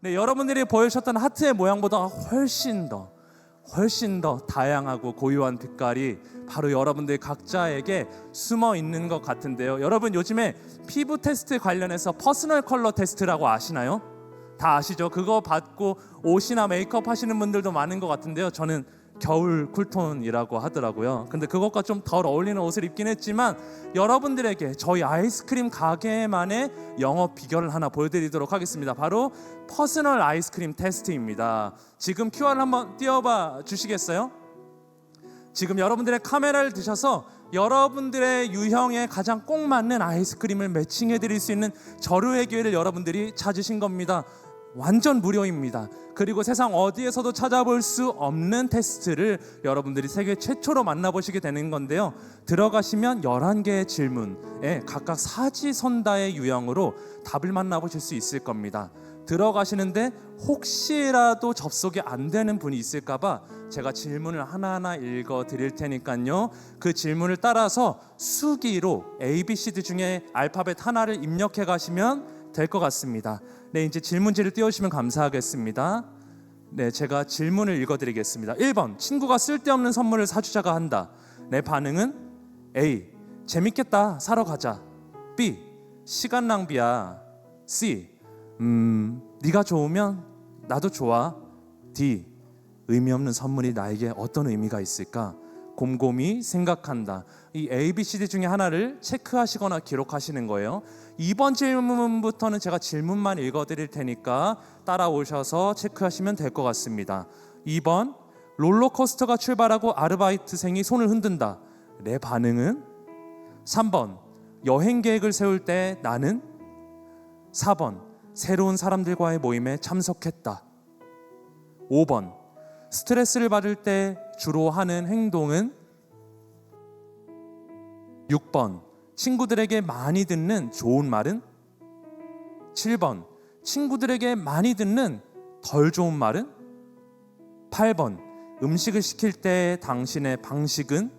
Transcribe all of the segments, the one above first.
네, 여러분들이 보여주셨던 하트의 모양보다 훨씬 더 다양하고 고유한 빛깔이 바로 여러분들 각자에게 숨어 있는 것 같은데요. 여러분 요즘에 피부 테스트 관련해서 퍼스널 컬러 테스트라고 아시나요? 다 아시죠? 그거 받고 옷이나 메이크업 하시는 분들도 많은 것 같은데요. 저는 겨울 쿨톤이라고 하더라고요. 근데 그것과 좀 덜 어울리는 옷을 입긴 했지만 여러분들에게 저희 아이스크림 가게만의 영업 비결을 하나 보여드리도록 하겠습니다. 바로 퍼스널 아이스크림 테스트입니다. 지금 QR을 한번 띄워봐 주시겠어요? 지금 여러분들의 카메라를 드셔서 여러분들의 유형에 가장 꼭 맞는 아이스크림을 매칭해 드릴 수 있는 절호의 기회를 여러분들이 찾으신 겁니다. 완전 무료입니다. 그리고 세상 어디에서도 찾아볼 수 없는 테스트를 여러분들이 세계 최초로 만나보시게 되는 건데요. 들어가시면 11개의 질문에 각각 사지선다의 유형으로 답을 만나보실 수 있을 겁니다. 들어가시는데 혹시라도 접속이 안 되는 분이 있을까봐 제가 질문을 하나하나 읽어 드릴 테니까요. 그 질문을 따라서 수기로 ABCD 중에 알파벳 하나를 입력해 가시면 될 것 같습니다. 네, 이제 질문지를 띄워주시면 감사하겠습니다. 네, 제가 질문을 읽어드리겠습니다. 1번, 친구가 쓸데없는 선물을 사주자가 한다. 내 반응은 A, 재밌겠다, 사러 가자. B, 시간 낭비야. C, 네가 좋으면 나도 좋아. D, 의미 없는 선물이 나에게 어떤 의미가 있을까? 곰곰이 생각한다. 이 ABCD 중에 하나를 체크하시거나 기록하시는 거예요. 2번 질문부터는 제가 질문만 읽어드릴 테니까 따라오셔서 체크하시면 될 것 같습니다. 2번, 롤러코스터가 출발하고 아르바이트생이 손을 흔든다. 내 반응은? 3번, 여행 계획을 세울 때 나는? 4번, 새로운 사람들과의 모임에 참석했다. 5번, 스트레스를 받을 때 주로 하는 행동은? 6번, 친구들에게 많이 듣는 좋은 말은? 7번, 친구들에게 많이 듣는 덜 좋은 말은? 8번, 음식을 시킬 때 당신의 방식은?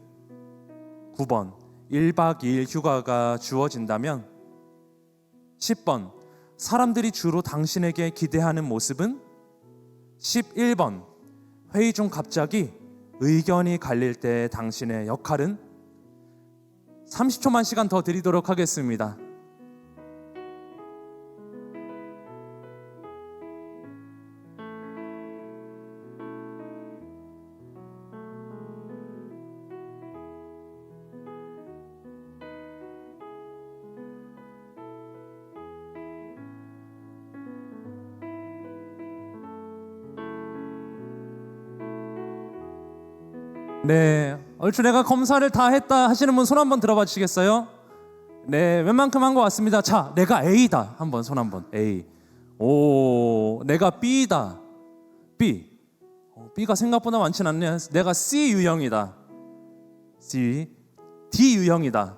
9번, 1박 2일 휴가가 주어진다면? 10번, 사람들이 주로 당신에게 기대하는 모습은? 11번, 회의 중 갑자기 의견이 갈릴 때 당신의 역할은? 30초만 시간 더 드리도록 하겠습니다. 네, 얼추 내가 검사를 다 했다 하시는 분 손 한번 들어봐 주시겠어요? 네, 웬만큼 한 것 같습니다. 자, 내가 A다. 한번 손 한번. A. 오, 내가 B다. B. B가 생각보다 많진 않네요. 내가 C 유형이다. C. D 유형이다.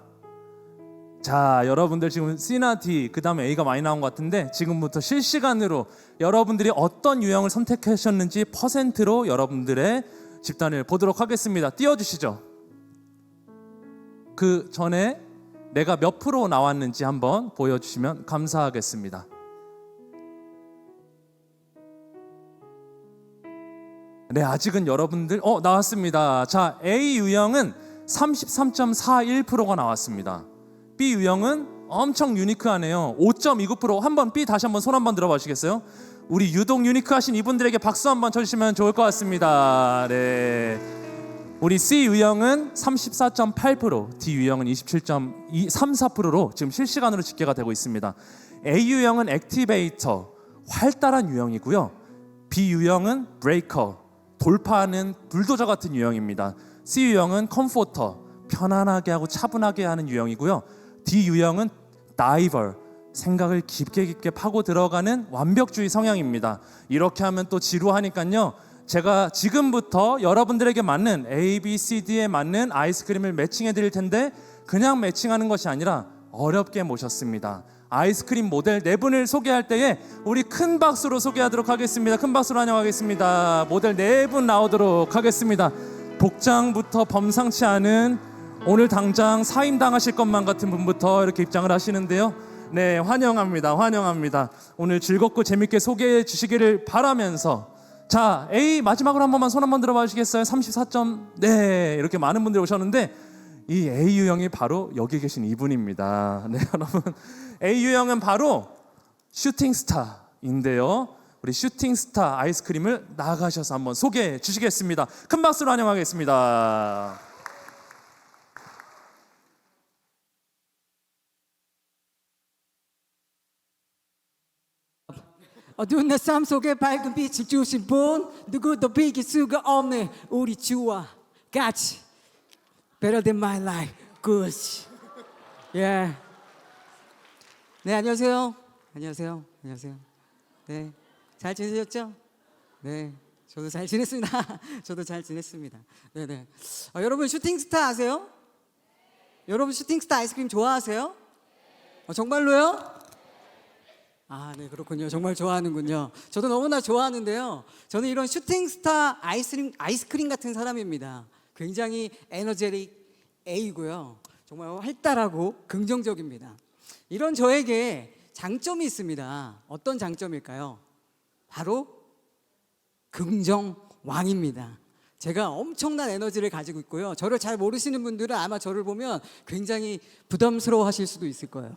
자, 여러분들 지금 C나 D, 그 다음에 A가 많이 나온 것 같은데 지금부터 실시간으로 여러분들이 어떤 유형을 선택하셨는지 퍼센트로 여러분들의 집단을 보도록 하겠습니다. 띄워주시죠. 그 전에 내가 몇 프로 나왔는지 한번 보여주시면 감사하겠습니다. 네, 아직은 여러분들 나왔습니다. 자, A 유형은 33.41%가 나왔습니다. B 유형은 엄청 유니크하네요. 5.29%. 한번 B 다시 한번 손 한번 들어봐 주시겠어요? 우리 유독 유니크하신 이분들에게 박수 한번 쳐주시면 좋을 것 같습니다. 네, 우리 C 유형은 34.8%, D 유형은 27.34%로 지금 실시간으로 집계가 되고 있습니다. A 유형은 액티베이터, 활달한 유형이고요. B 유형은 브레이커, 돌파하는 불도저 같은 유형입니다. C 유형은 컴포터, 편안하게 하고 차분하게 하는 유형이고요. D 유형은 다이버, 생각을 깊게 파고 들어가는 완벽주의 성향입니다. 이렇게 하면 또 지루하니까요. 제가 지금부터 여러분들에게 맞는 A, B, C, D에 맞는 아이스크림을 매칭해 드릴 텐데 그냥 매칭하는 것이 아니라 어렵게 모셨습니다. 아이스크림 모델 4분을 소개할 때에 우리 큰 박수로 소개하도록 하겠습니다. 큰 박수로 환영하겠습니다. 모델 4분 나오도록 하겠습니다. 복장부터 범상치 않은 오늘 당장 사임당하실 것만 같은 분부터 이렇게 입장을 하시는데요. 네, 환영합니다. 환영합니다. 오늘 즐겁고 재밌게 소개해 주시기를 바라면서, 자, A 마지막으로 한 번만 손 한번 들어봐 주시겠어요? 34점. 네, 이렇게 많은 분들이 오셨는데 이 A 유형이 바로 여기 계신 이분입니다. 네, 여러분, A 유형은 바로 슈팅스타인데요. 우리 슈팅스타 아이스크림을 나가셔서 한번 소개해 주시겠습니다. 큰 박수로 환영하겠습니다. 어두운 내 삶 속에 밝은 빛을 주신 분, 누구도 비길 수가 없는 우리 주와 같이 Better than my life, good. 예. 네, 안녕하세요. 안녕하세요. 안녕하세요. 네, 잘 지내셨죠? 네, 저도 잘 지냈습니다. 저도 잘 지냈습니다. 네네. 여러분 슈팅스타 아세요? 여러분 슈팅스타 아이스크림 좋아하세요? 정말로요? 아, 네, 그렇군요. 정말 좋아하는군요. 저도 너무나 좋아하는데요. 저는 이런 슈팅스타 아이스크림 같은 사람입니다. 굉장히 에너제틱 A고요. 정말 활달하고 긍정적입니다. 이런 저에게 장점이 있습니다. 어떤 장점일까요? 바로 긍정왕입니다. 제가 엄청난 에너지를 가지고 있고요. 저를 잘 모르시는 분들은 아마 저를 보면 굉장히 부담스러워 하실 수도 있을 거예요.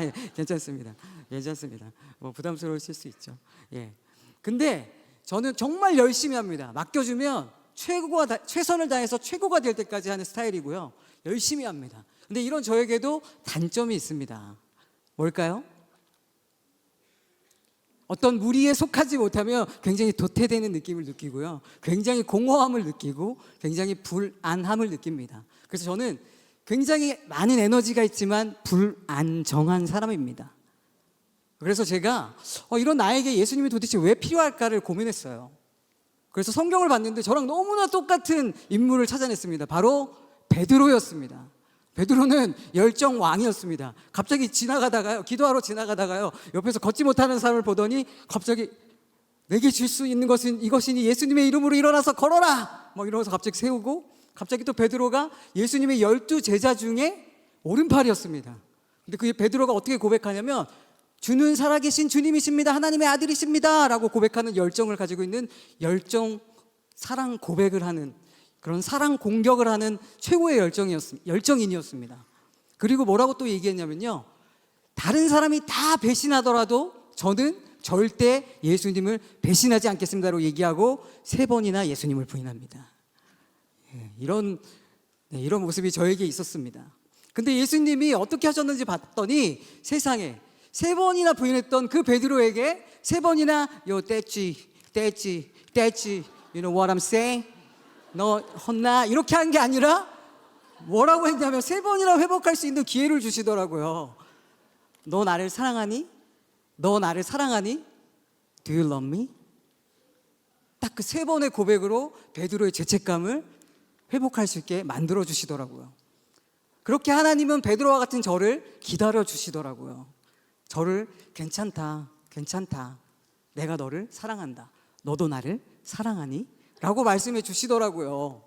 예, 괜찮습니다. 괜찮습니다. 뭐 부담스러우실 수 있죠. 예. 근데 저는 정말 열심히 합니다. 맡겨주면 최선을 다해서 최고가 될 때까지 하는 스타일이고요. 열심히 합니다. 근데 이런 저에게도 단점이 있습니다. 뭘까요? 어떤 무리에 속하지 못하면 굉장히 도태되는 느낌을 느끼고요. 굉장히 공허함을 느끼고 굉장히 불안함을 느낍니다. 그래서 저는 굉장히 많은 에너지가 있지만 불안정한 사람입니다. 그래서 제가 이런 나에게 예수님이 도대체 왜 필요할까를 고민했어요. 그래서 성경을 봤는데 저랑 너무나 똑같은 인물을 찾아냈습니다. 바로 베드로였습니다. 베드로는 열정 왕이었습니다. 갑자기 지나가다가요, 기도하러 지나가다가요, 옆에서 걷지 못하는 사람을 보더니 갑자기 내게 줄 수 있는 것은 이것이니 예수님의 이름으로 일어나서 걸어라! 막 이러면서 갑자기 세우고, 갑자기 또 베드로가 예수님의 12제자 중에 오른팔이었습니다. 근데 그 베드로가 어떻게 고백하냐면 주는 살아계신 주님이십니다. 하나님의 아들이십니다. 라고 고백하는 열정을 가지고 있는 사랑 고백을 하는 그런 사랑 공격을 하는 최고의 열정인이었습니다. 그리고 뭐라고 또 얘기했냐면요. 다른 사람이 다 배신하더라도 저는 절대 예수님을 배신하지 않겠습니다라고 얘기하고 3번이나 예수님을 부인합니다. 이런 모습이 저에게 있었습니다. 근데 예수님이 어떻게 하셨는지 봤더니 세상에 3번이나 부인했던 그 베드로에게 3번이나 요 떼찌 you know what I'm saying? 너 혼나? 이렇게 한 게 아니라 뭐라고 했냐면 3번이나 회복할 수 있는 기회를 주시더라고요. 너 나를 사랑하니? 너 나를 사랑하니? Do you love me? 딱 그 3번의 고백으로 베드로의 죄책감을 회복할 수 있게 만들어 주시더라고요. 그렇게 하나님은 베드로와 같은 저를 기다려 주시더라고요. 저를 괜찮다. 내가 너를 사랑한다. 너도 나를 사랑하니? 라고 말씀해 주시더라고요.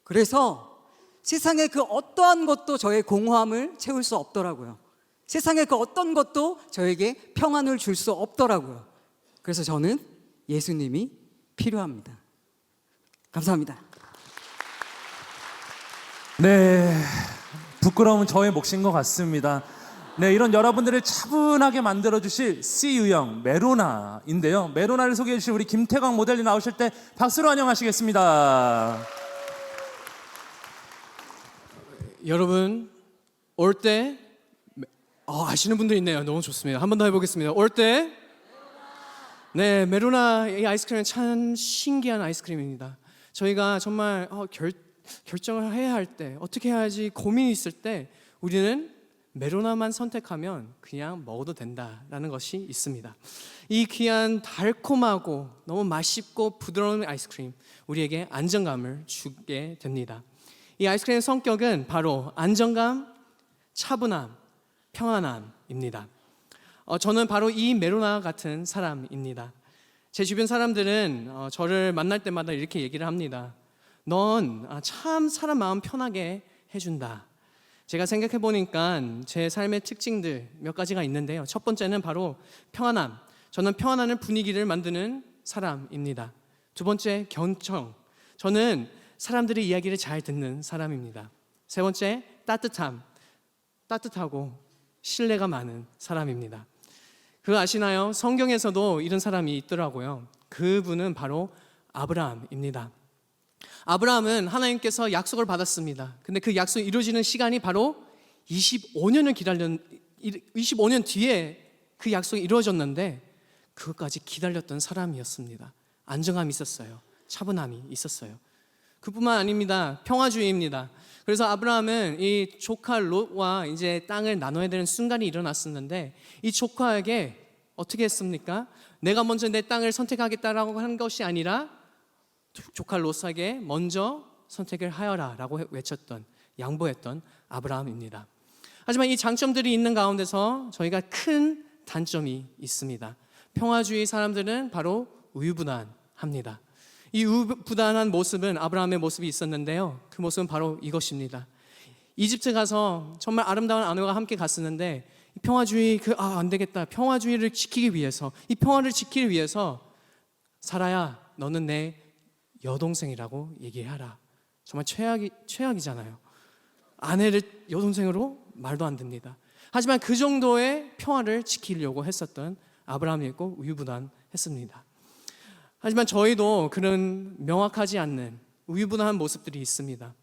그래서 세상의 그 어떠한 것도 저의 공허함을 채울 수 없더라고요. 세상의 그 어떤 것도 저에게 평안을 줄 수 없더라고요. 그래서 저는 예수님이 필요합니다. 감사합니다. 네, 부끄러움은 저의 몫인 것 같습니다. 네, 이런 여러분들을 차분하게 만들어주실 C 유형 메로나인데요. 메로나를 소개해 주실 우리 김태광 모델님 나오실 때 박수로 환영하시겠습니다. 여러분 올 때 아시는 분들 있네요. 너무 좋습니다. 한 번 더 해보겠습니다. 올 때 네, 메로나 이 아이스크림은 참 신기한 아이스크림입니다. 저희가 정말 결정을 해야 할 때 어떻게 해야지 고민이 있을 때 우리는 메로나만 선택하면 그냥 먹어도 된다라는 것이 있습니다. 이 귀한 달콤하고 너무 맛있고 부드러운 아이스크림 우리에게 안정감을 주게 됩니다. 이 아이스크림의 성격은 바로 안정감, 차분함, 평안함입니다. 저는 바로 이 메로나 같은 사람입니다. 제 주변 사람들은 저를 만날 때마다 이렇게 얘기를 합니다. 넌 참 사람 마음 편하게 해준다. 제가 생각해 보니까 제 삶의 특징들 몇 가지가 있는데요. 첫 번째는 바로 평안함. 저는 평안한 분위기를 만드는 사람입니다. 두 번째, 경청. 저는 사람들의 이야기를 잘 듣는 사람입니다. 세 번째, 따뜻함. 따뜻하고 신뢰가 많은 사람입니다. 그거 아시나요? 성경에서도 이런 사람이 있더라고요. 그분은 바로 아브라함입니다. 아브라함은 하나님께서 약속을 받았습니다. 근데 그 약속이 이루어지는 시간이 바로 25년 뒤에 그 약속이 이루어졌는데 그것까지 기다렸던 사람이었습니다. 안정감이 있었어요. 차분함이 있었어요. 그뿐만 아닙니다. 평화주의입니다. 그래서 아브라함은 이 조카 롯과 이제 땅을 나눠야 되는 순간이 일어났었는데 이 조카에게 어떻게 했습니까? 내가 먼저 내 땅을 선택하겠다라고 한 것이 아니라 조카 롯에게 먼저 선택을 하여라라고 외쳤던, 양보했던 아브라함입니다. 하지만 이 장점들이 있는 가운데서 저희가 큰 단점이 있습니다. 평화주의 사람들은 바로 우유부단합니다. 이 우유부단한 모습은 아브라함의 모습이 있었는데요. 그 모습은 바로 이것입니다. 이집트 가서 정말 아름다운 아내와 함께 갔었는데 평화주의 안 되겠다. 평화주의를 지키기 위해서, 이 평화를 지키기 위해서 사라야, 너는 내 여동생이라고 얘기하라. 정말 최악이잖아요. 아내를 여동생으로 말도 안 됩니다. 하지만 그 정도의 평화를 지키려고 했었던 아브라함이었고 우유부단했습니다. 하지만 저희도 그런 명확하지 않는 우유부단한 모습들이 있습니다.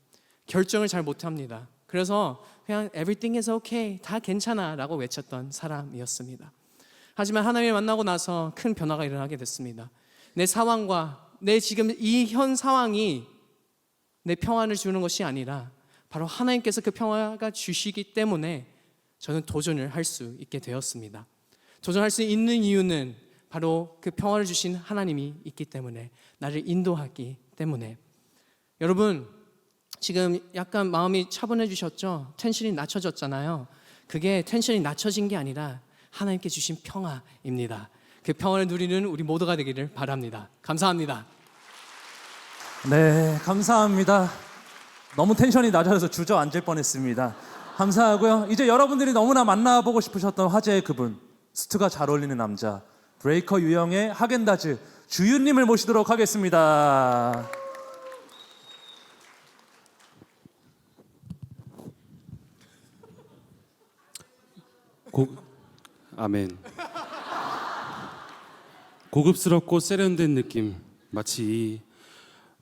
결정을 잘 못합니다. 그래서 그냥 everything is okay, 다 괜찮아 라고 외쳤던 사람이었습니다. 하지만 하나님을 만나고 나서 큰 변화가 일어나게 됐습니다. 내 상황과 내 지금 이 현 상황이 내 평안을 주는 것이 아니라 바로 하나님께서 그 평화가 주시기 때문에 저는 도전을 할 수 있게 되었습니다. 도전할 수 있는 이유는 바로 그 평화를 주신 하나님이 있기 때문에, 나를 인도하기 때문에. 여러분, 지금 약간 마음이 차분해지셨죠? 텐션이 낮춰졌잖아요. 그게 텐션이 낮춰진 게 아니라 하나님께 주신 평화입니다. 그 평화를 누리는 우리 모두가 되기를 바랍니다. 감사합니다. 네, 감사합니다. 너무 텐션이 낮아져서 주저앉을 뻔했습니다. 감사하고요. 이제 여러분들이 너무나 만나보고 싶으셨던 화제의 그분, 수트가 잘 어울리는 남자, 브레이커 유형의 하겐다즈 주윤님을 모시도록 하겠습니다. 아멘. 고급스럽고 세련된 느낌, 마치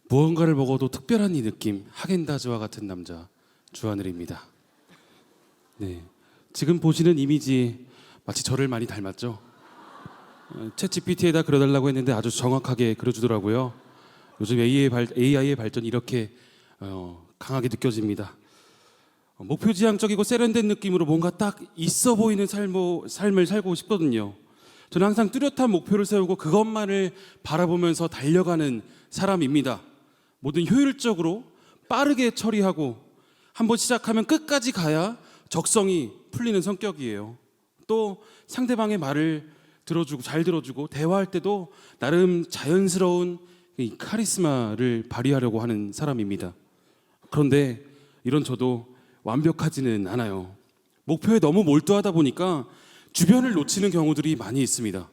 무언가를 먹어도 특별한 이 느낌, 하겐다즈와 같은 남자 주하늘입니다. 네, 지금 보시는 이미지 마치 저를 많이 닮았죠? 챗 GPT에다 그려달라고 했는데 아주 정확하게 그려주더라고요. 요즘 AI의 발전이 이렇게 강하게 느껴집니다. 목표지향적이고 세련된 느낌으로 뭔가 딱 있어 보이는 삶을 살고 싶거든요. 저는 항상 뚜렷한 목표를 세우고 그것만을 바라보면서 달려가는 사람입니다. 뭐든 효율적으로 빠르게 처리하고 한번 시작하면 끝까지 가야 적성이 풀리는 성격이에요. 또 상대방의 말을 잘 들어주고 대화할 때도 나름 자연스러운 이 카리스마를 발휘하려고 하는 사람입니다. 그런데 이런 저도 완벽하지는 않아요. 목표에 너무 몰두하다 보니까 주변을 놓치는 경우들이 많이 있습니다.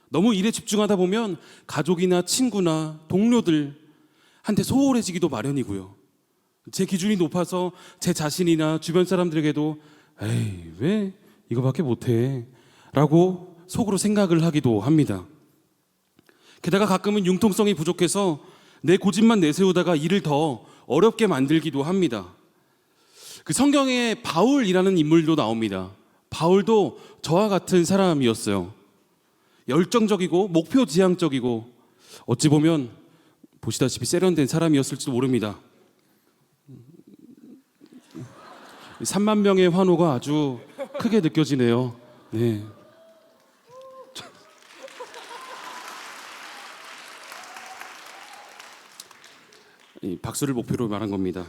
너무 일에 집중하다 보면 가족이나 친구나 동료들한테 소홀해지기도 마련이고요. 제 기준이 높아서 제 자신이나 주변 사람들에게도 에이, 왜 이거밖에 못해? 라고 속으로 생각을 하기도 합니다. 게다가 가끔은 융통성이 부족해서 내 고집만 내세우다가 일을 더 어렵게 만들기도 합니다. 그 성경에 바울이라는 인물도 나옵니다. 바울도 저와 같은 사람이었어요. 열정적이고 목표지향적이고 어찌 보면 보시다시피 세련된 사람이었을지도 모릅니다. 3만 명의 환호가 아주 크게 느껴지네요. 네. 이 박수를 목표로 말한 겁니다.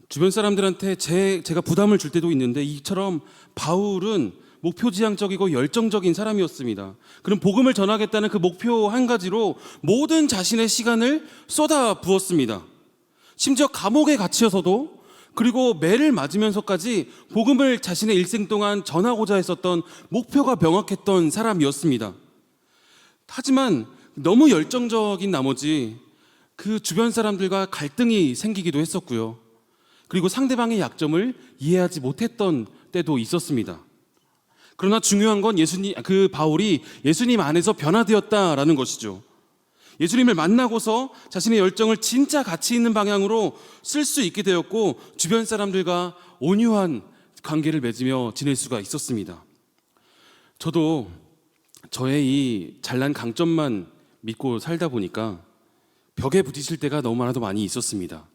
주변 사람들한테 제가 부담을 줄 때도 있는데 이처럼 바울은 목표지향적이고 열정적인 사람이었습니다. 그럼 복음을 전하겠다는 그 목표 한 가지로 모든 자신의 시간을 쏟아 부었습니다. 심지어 감옥에 갇혀서도 그리고 매를 맞으면서까지 복음을 자신의 일생 동안 전하고자 했었던 목표가 명확했던 사람이었습니다. 하지만 너무 열정적인 나머지 그 주변 사람들과 갈등이 생기기도 했었고요. 그리고 상대방의 약점을 이해하지 못했던 때도 있었습니다. 그러나 중요한 건 바울이 예수님 안에서 변화되었다라는 것이죠. 예수님을 만나고서 자신의 열정을 진짜 가치 있는 방향으로 쓸 수 있게 되었고, 주변 사람들과 온유한 관계를 맺으며 지낼 수가 있었습니다. 저도 저의 이 잘난 강점만 믿고 살다 보니까 벽에 부딪힐 때가 너무나도 많이 있었습니다.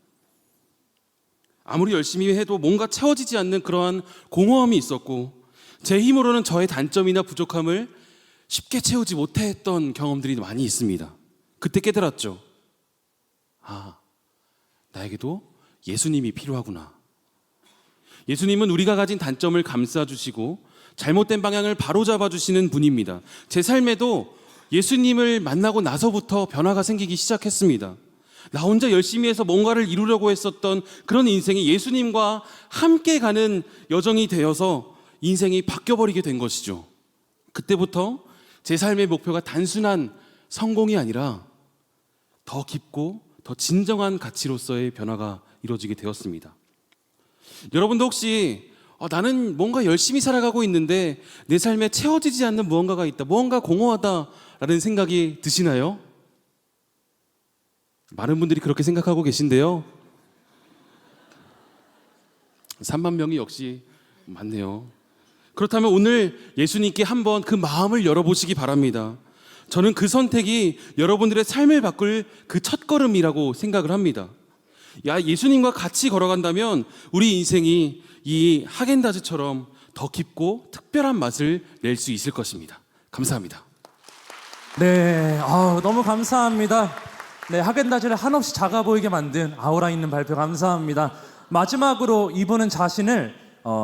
아무리 열심히 해도 뭔가 채워지지 않는 그러한 공허함이 있었고, 제 힘으로는 저의 단점이나 부족함을 쉽게 채우지 못했던 경험들이 많이 있습니다. 그때 깨달았죠. 나에게도 예수님이 필요하구나. 예수님은 우리가 가진 단점을 감싸주시고 잘못된 방향을 바로잡아 주시는 분입니다. 제 삶에도 예수님을 만나고 나서부터 변화가 생기기 시작했습니다. 나 혼자 열심히 해서 뭔가를 이루려고 했었던 그런 인생이 예수님과 함께 가는 여정이 되어서 인생이 바뀌어버리게 된 것이죠. 그때부터 제 삶의 목표가 단순한 성공이 아니라 더 깊고 더 진정한 가치로서의 변화가 이루어지게 되었습니다. 여러분도 혹시 나는 뭔가 열심히 살아가고 있는데 내 삶에 채워지지 않는 무언가가 있다, 무언가 공허하다라는 생각이 드시나요? 많은 분들이 그렇게 생각하고 계신데요. 3만 명이 역시 많네요. 그렇다면 오늘 예수님께 한번 그 마음을 열어보시기 바랍니다. 저는 그 선택이 여러분들의 삶을 바꿀 그 첫걸음이라고 생각을 합니다. 예수님과 같이 걸어간다면 우리 인생이 이 하겐다즈처럼 더 깊고 특별한 맛을 낼 수 있을 것입니다. 감사합니다. 네, 너무 감사합니다. 네, 하겐다즈를 한없이 작아 보이게 만든 아우라 있는 발표 감사합니다. 마지막으로 이분은 자신을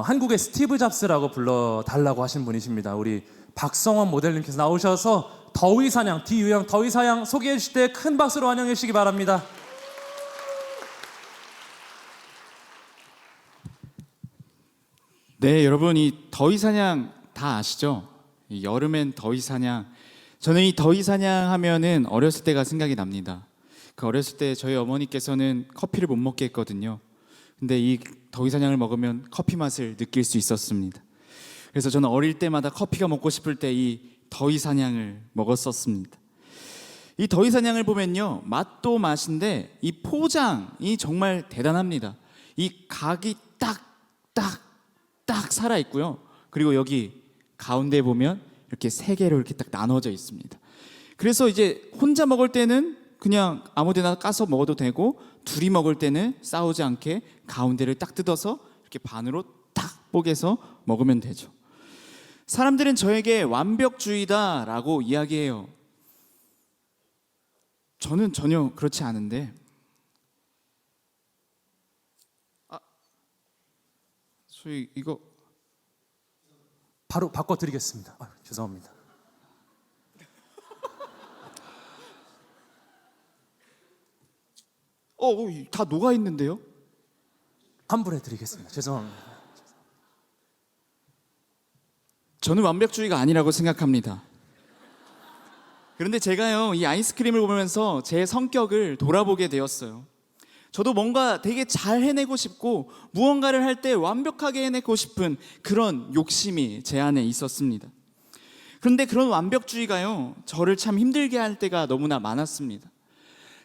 한국의 스티브 잡스라고 불러달라고 하신 분이십니다. 우리 박성원 모델님께서 나오셔서 더위사냥, 디유형 더위사냥 소개해 주실 때 큰 박수로 환영해 주시기 바랍니다. 네, 여러분 이 더위사냥 다 아시죠? 이 여름엔 더위사냥. 저는 이 더위사냥 하면은 어렸을 때가 생각이 납니다. 그 어렸을 때 저희 어머니께서는 커피를 못 먹게 했거든요. 근데 이 더위사냥을 먹으면 커피 맛을 느낄 수 있었습니다. 그래서 저는 어릴 때마다 커피가 먹고 싶을 때 이 더위사냥을 먹었었습니다. 이 더위사냥을 보면요, 맛도 맛인데 이 포장이 정말 대단합니다. 이 각이 딱 살아 있고요. 그리고 여기 가운데 보면 이렇게 세 개로 이렇게 딱 나눠져 있습니다. 그래서 이제 혼자 먹을 때는 그냥 아무데나 까서 먹어도 되고, 둘이 먹을 때는 싸우지 않게 가운데를 딱 뜯어서 이렇게 반으로 딱 뽀개서 먹으면 되죠. 사람들은 저에게 완벽주의다라고 이야기해요. 저는 전혀 그렇지 않은데, 저희 이거 바로 바꿔드리겠습니다. 죄송합니다. 다 녹아 있는데요? 환불해드리겠습니다. 죄송합니다. 저는 완벽주의가 아니라고 생각합니다. 그런데 제가요, 이 아이스크림을 보면서 제 성격을 돌아보게 되었어요. 저도 뭔가 되게 잘 해내고 싶고 무언가를 할 때 완벽하게 해내고 싶은 그런 욕심이 제 안에 있었습니다. 그런데 그런 완벽주의가요, 저를 참 힘들게 할 때가 너무나 많았습니다.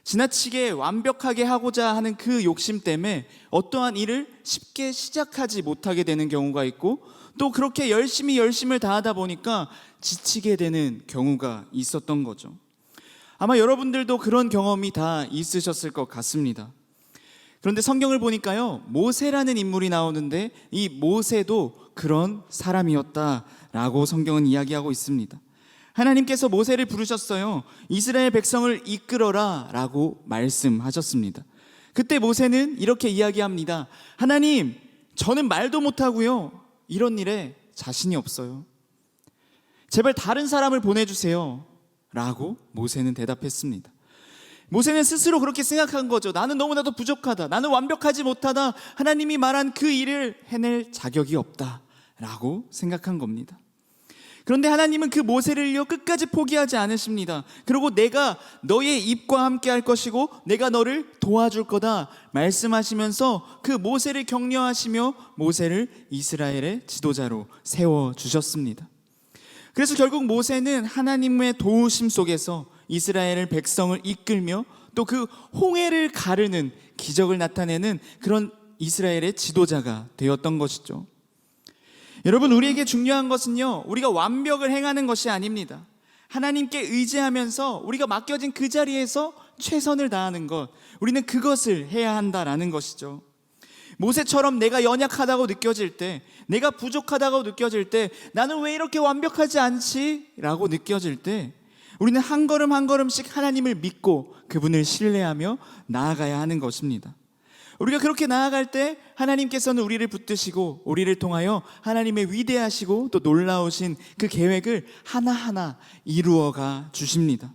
지나치게 완벽하게 하고자 하는 그 욕심 때문에 어떠한 일을 쉽게 시작하지 못하게 되는 경우가 있고, 또 그렇게 열심을 다하다 보니까 지치게 되는 경우가 있었던 거죠. 아마 여러분들도 그런 경험이 다 있으셨을 것 같습니다. 그런데 성경을 보니까요, 모세라는 인물이 나오는데 이 모세도 그런 사람이었다라고 성경은 이야기하고 있습니다. 하나님께서 모세를 부르셨어요. 이스라엘 백성을 이끌어라 라고 말씀하셨습니다. 그때 모세는 이렇게 이야기합니다. 하나님, 저는 말도 못하고요, 이런 일에 자신이 없어요. 제발 다른 사람을 보내주세요 라고 모세는 대답했습니다. 모세는 스스로 그렇게 생각한 거죠. 나는 너무나도 부족하다. 나는 완벽하지 못하다. 하나님이 말한 그 일을 해낼 자격이 없다 라고 생각한 겁니다. 그런데 하나님은 그 모세를요 끝까지 포기하지 않으십니다. 그리고 내가 너의 입과 함께 할 것이고 내가 너를 도와줄 거다 말씀하시면서 그 모세를 격려하시며 모세를 이스라엘의 지도자로 세워주셨습니다. 그래서 결국 모세는 하나님의 도우심 속에서 이스라엘 백성을 이끌며 또 그 홍해를 가르는 기적을 나타내는 그런 이스라엘의 지도자가 되었던 것이죠. 여러분, 우리에게 중요한 것은요, 우리가 완벽을 행하는 것이 아닙니다. 하나님께 의지하면서 우리가 맡겨진 그 자리에서 최선을 다하는 것, 우리는 그것을 해야 한다라는 것이죠. 모세처럼 내가 연약하다고 느껴질 때, 내가 부족하다고 느껴질 때, 나는 왜 이렇게 완벽하지 않지? 라고 느껴질 때 우리는 한 걸음 한 걸음씩 하나님을 믿고 그분을 신뢰하며 나아가야 하는 것입니다. 우리가 그렇게 나아갈 때 하나님께서는 우리를 붙드시고 우리를 통하여 하나님의 위대하시고 또 놀라우신 그 계획을 하나하나 이루어가 주십니다.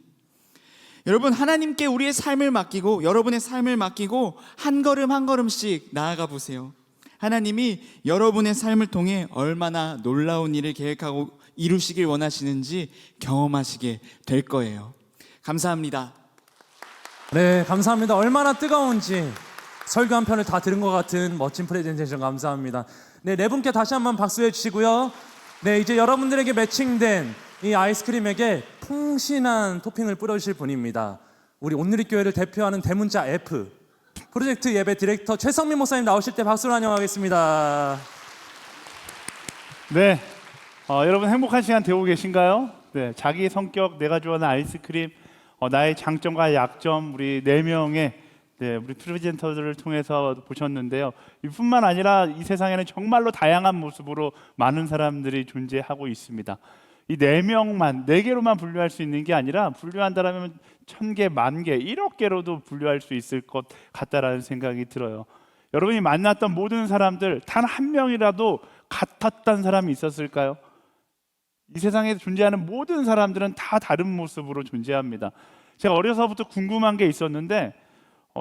여러분, 하나님께 우리의 삶을 맡기고 여러분의 삶을 맡기고 한 걸음 한 걸음씩 나아가 보세요. 하나님이 여러분의 삶을 통해 얼마나 놀라운 일을 계획하고 이루시길 원하시는지 경험하시게 될 거예요. 감사합니다. 네, 감사합니다. 얼마나 뜨거운지 설교 한 편을 다 들은 것 같은 멋진 프레젠테이션 감사합니다. 네, 네 분께 다시 한번 박수해 주시고요. 네, 이제 여러분들에게 매칭된 이 아이스크림에게 풍신한 토핑을 뿌려주실 분입니다. 우리 온누리교회를 대표하는 대문자 F 프로젝트 예배 디렉터 최성민 목사님 나오실 때 박수로 환영하겠습니다. 네, 여러분 행복한 시간 되고 계신가요? 네, 자기 성격, 내가 좋아하는 아이스크림, 나의 장점과 약점, 우리 4명의 우리 프레젠터들을 통해서 보셨는데요. 이뿐만 아니라 이 세상에는 정말로 다양한 모습으로 많은 사람들이 존재하고 있습니다. 이 4명만, 4개로만 분류할 수 있는 게 아니라 분류한다면 1000개, 10,000개, 1억 개로도 분류할 수 있을 것 같다라는 생각이 들어요. 여러분이 만났던 모든 사람들 단 한 명이라도 같았던 사람이 있었을까요? 이 세상에 존재하는 모든 사람들은 다 다른 모습으로 존재합니다. 제가 어려서부터 궁금한 게 있었는데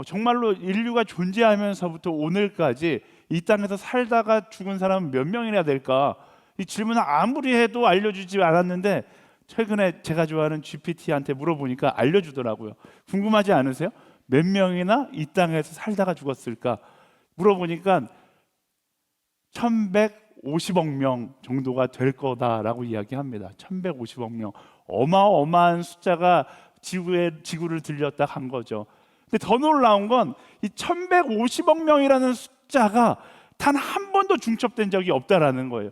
정말로 인류가 존재하면서부터 오늘까지 이 땅에서 살다가 죽은 사람은 몇 명이나 될까? 이 질문을 아무리 해도 알려주지 않았는데 최근에 제가 좋아하는 GPT한테 물어보니까 알려주더라고요. 궁금하지 않으세요? 몇 명이나 이 땅에서 살다가 죽었을까? 물어보니까 1150억 명 정도가 될 거다라고 이야기합니다. 1150억 명. 어마어마한 숫자가 지구를 들렸다 한 거죠. 근데 더 놀라운 건 이 1150억 명이라는 숫자가 단 한 번도 중첩된 적이 없다라는 거예요.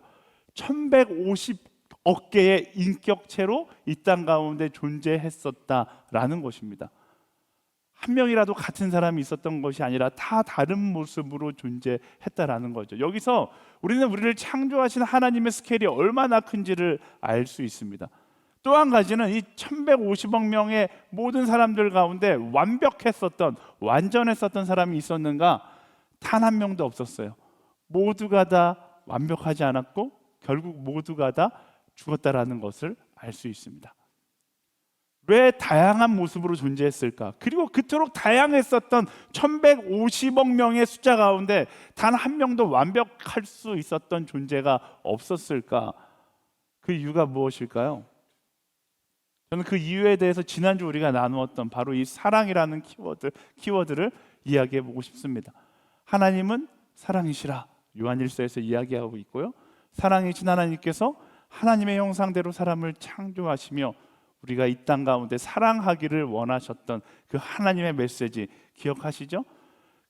1150억 개의 인격체로 이 땅 가운데 존재했었다라는 것입니다. 한 명이라도 같은 사람이 있었던 것이 아니라 다 다른 모습으로 존재했다라는 거죠. 여기서 우리는 우리를 창조하신 하나님의 스케일이 얼마나 큰지를 알 수 있습니다. 또 한 가지는 이 1150억 명의 모든 사람들 가운데 완벽했었던, 완전했었던 사람이 있었는가? 단 한 명도 없었어요. 모두가 다 완벽하지 않았고 결국 모두가 다 죽었다라는 것을 알 수 있습니다. 왜 다양한 모습으로 존재했을까? 그리고 그토록 다양했었던 1150억 명의 숫자 가운데 단 한 명도 완벽할 수 있었던 존재가 없었을까? 그 이유가 무엇일까요? 저는 그 이유에 대해서 지난주 우리가 나누었던 바로 이 사랑이라는 키워드를 이야기해 보고 싶습니다. 하나님은 사랑이시라 요한일서에서 이야기하고 있고요. 사랑이신 하나님께서 하나님의 형상대로 사람을 창조하시며 우리가 이 땅 가운데 사랑하기를 원하셨던 그 하나님의 메시지 기억하시죠?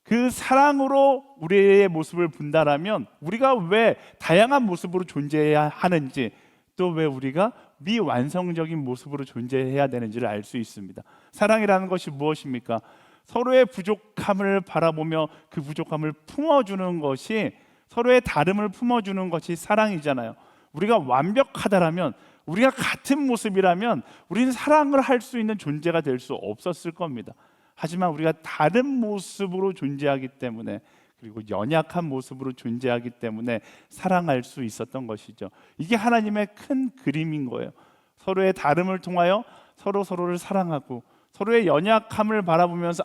그 사랑으로 우리의 모습을 본다라면 우리가 왜 다양한 모습으로 존재해야 하는지, 또 왜 우리가 미완성적인 모습으로 존재해야 되는지를 알 수 있습니다. 사랑이라는 것이 무엇입니까? 서로의 부족함을 바라보며 그 부족함을 품어주는 것이, 서로의 다름을 품어주는 것이 사랑이잖아요. 우리가 완벽하다라면, 우리가 같은 모습이라면 우리는 사랑을 할 수 있는 존재가 될 수 없었을 겁니다. 하지만 우리가 다른 모습으로 존재하기 때문에, 그리고 연약한 모습으로 존재하기 때문에 사랑할 수 있었던 것이죠. 이게 하나님의 큰 그림인 거예요. 서로의 다름을 통하여 서로를 사랑하고 서로의 연약함을 바라보면서